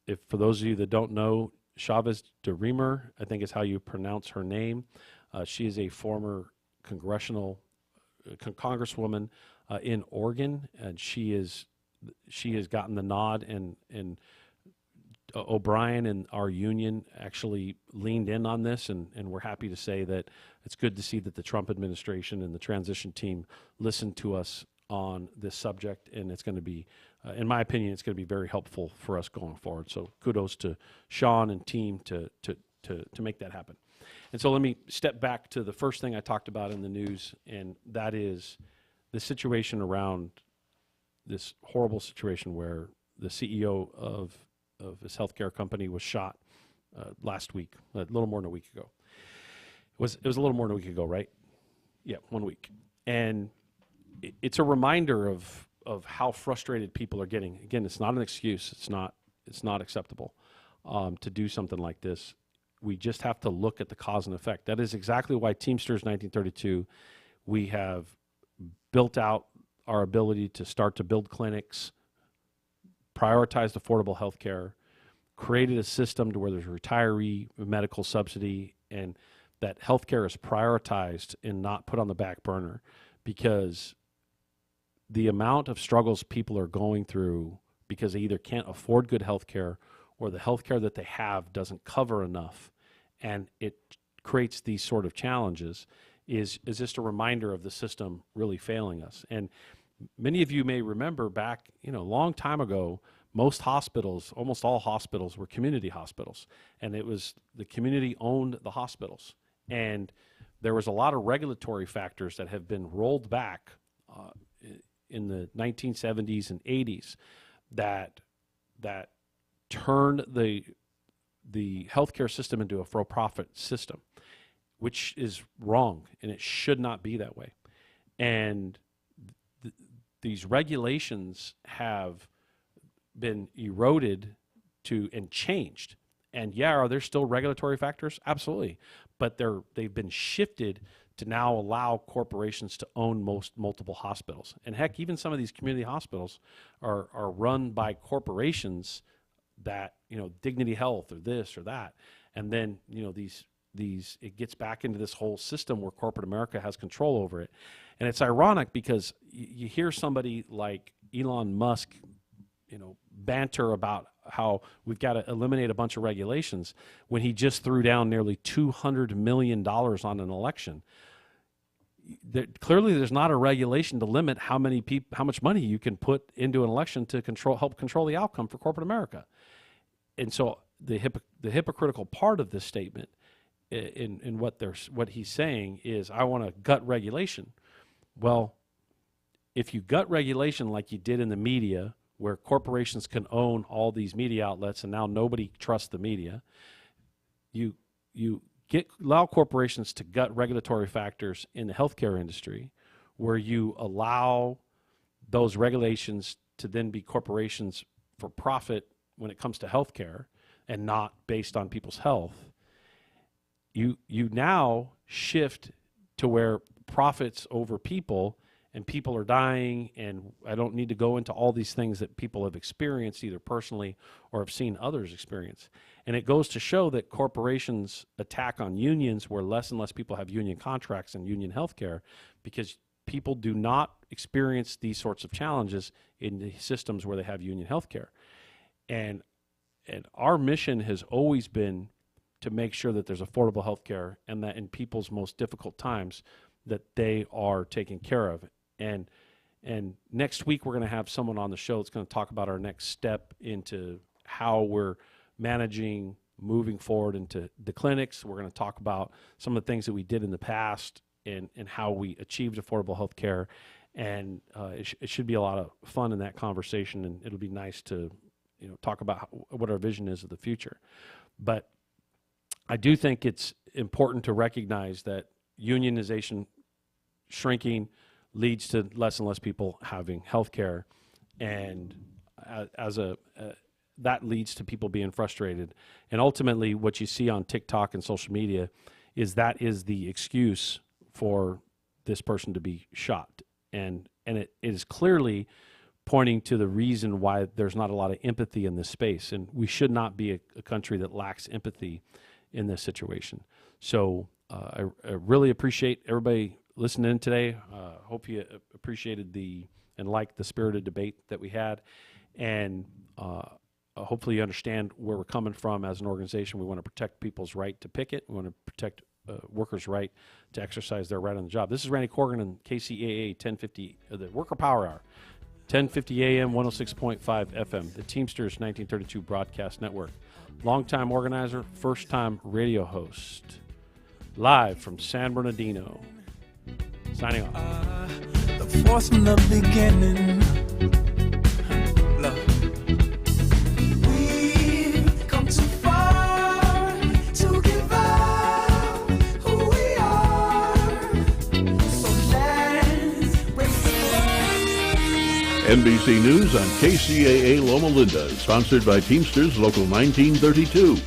if for those of you that don't know, Chavez de Remer, I think is how you pronounce her name. She is a former congresswoman in Oregon, and she has gotten the nod. And O'Brien and our union actually leaned in on this, and we're happy to say that it's good to see that the Trump administration and the transition team listened to us on this subject, and it's going to be, in my opinion, it's going to be very helpful for us going forward. So kudos to Sean and team to make that happen. And so let me step back to the first thing I talked about in the news, and that is the situation around this horrible situation where the CEO of his healthcare company was shot last week, a little more than a week ago. It was a little more than a week ago, right? Yeah, 1 week. And it's a reminder of how frustrated people are getting. Again, it's not an excuse. It's not acceptable to do something like this. We just have to look at the cause and effect. That is exactly why Teamsters 1932, we have built out our ability to start to build clinics, prioritized affordable health care, created a system to where there's retiree medical subsidy, and that health care is prioritized and not put on the back burner, because the amount of struggles people are going through because they either can't afford good health care or the health care that they have doesn't cover enough, and it creates these sort of challenges, is just a reminder of the system really failing us. And many of you may remember back, a long time ago, most hospitals, almost all hospitals, were community hospitals, and it was the community owned the hospitals. And there was a lot of regulatory factors that have been rolled back in the 1970s and 80s that turned the healthcare system into a for-profit system, which is wrong, and it should not be that way. And these regulations have been eroded and changed. And yeah, are there still regulatory factors? Absolutely. But they've been shifted now allow corporations to own multiple hospitals. And heck, even some of these community hospitals are run by corporations that, Dignity Health or this or that. And then, it gets back into this whole system where corporate America has control over it. And it's ironic because you hear somebody like Elon Musk, banter about how we've got to eliminate a bunch of regulations when he just threw down nearly $200 million on an election. Clearly, there's not a regulation to limit how much money you can put into an election to help control the outcome for corporate America. And so the hypocritical part of this statement in what he's saying is, I want to gut regulation. Well, if you gut regulation like you did in the media, where corporations can own all these media outlets and now nobody trusts the media, you allow corporations to gut regulatory factors in the healthcare industry, where you allow those regulations to then be corporations for profit when it comes to healthcare and not based on people's health. You now shift to where profits over people, and people are dying, and I don't need to go into all these things that people have experienced either personally or have seen others experience. And it goes to show that corporations attack on unions where less and less people have union contracts and union health care, because people do not experience these sorts of challenges in the systems where they have union health care. And our mission has always been to make sure that there's affordable health care, and that in people's most difficult times that they are taken care of. And next week we're going to have someone on the show that's going to talk about our next step into how we're managing moving forward into the clinics. We're going to talk about some of the things that we did in the past and how we achieved affordable health care. And it should be a lot of fun in that conversation, and it'll be nice to talk about what our vision is of the future. But I do think it's important to recognize that unionization shrinking leads to less and less people having health care, and that leads to people being frustrated. And ultimately what you see on TikTok and social media is that is the excuse for this person to be shot. And it is clearly pointing to the reason why there's not a lot of empathy in this space. And we should not be a country that lacks empathy in this situation. So I really appreciate everybody listening in today. Hope you appreciated and liked the spirited debate that we had. And hopefully you understand where we're coming from as an organization. We want to protect people's right to picket. We want to protect workers' right to exercise their right on the job. This is Randy Corrigan and KCAA 1050, the Worker Power Hour, 1050 AM, 106.5 FM, the Teamsters 1932 Broadcast Network. Longtime organizer, first-time radio host, live from San Bernardino. Signing off. The force from the beginning. We've come too far to give up who we are. So let's raise the flag. NBC News on KCAA Loma Linda, sponsored by Teamsters Local 1932.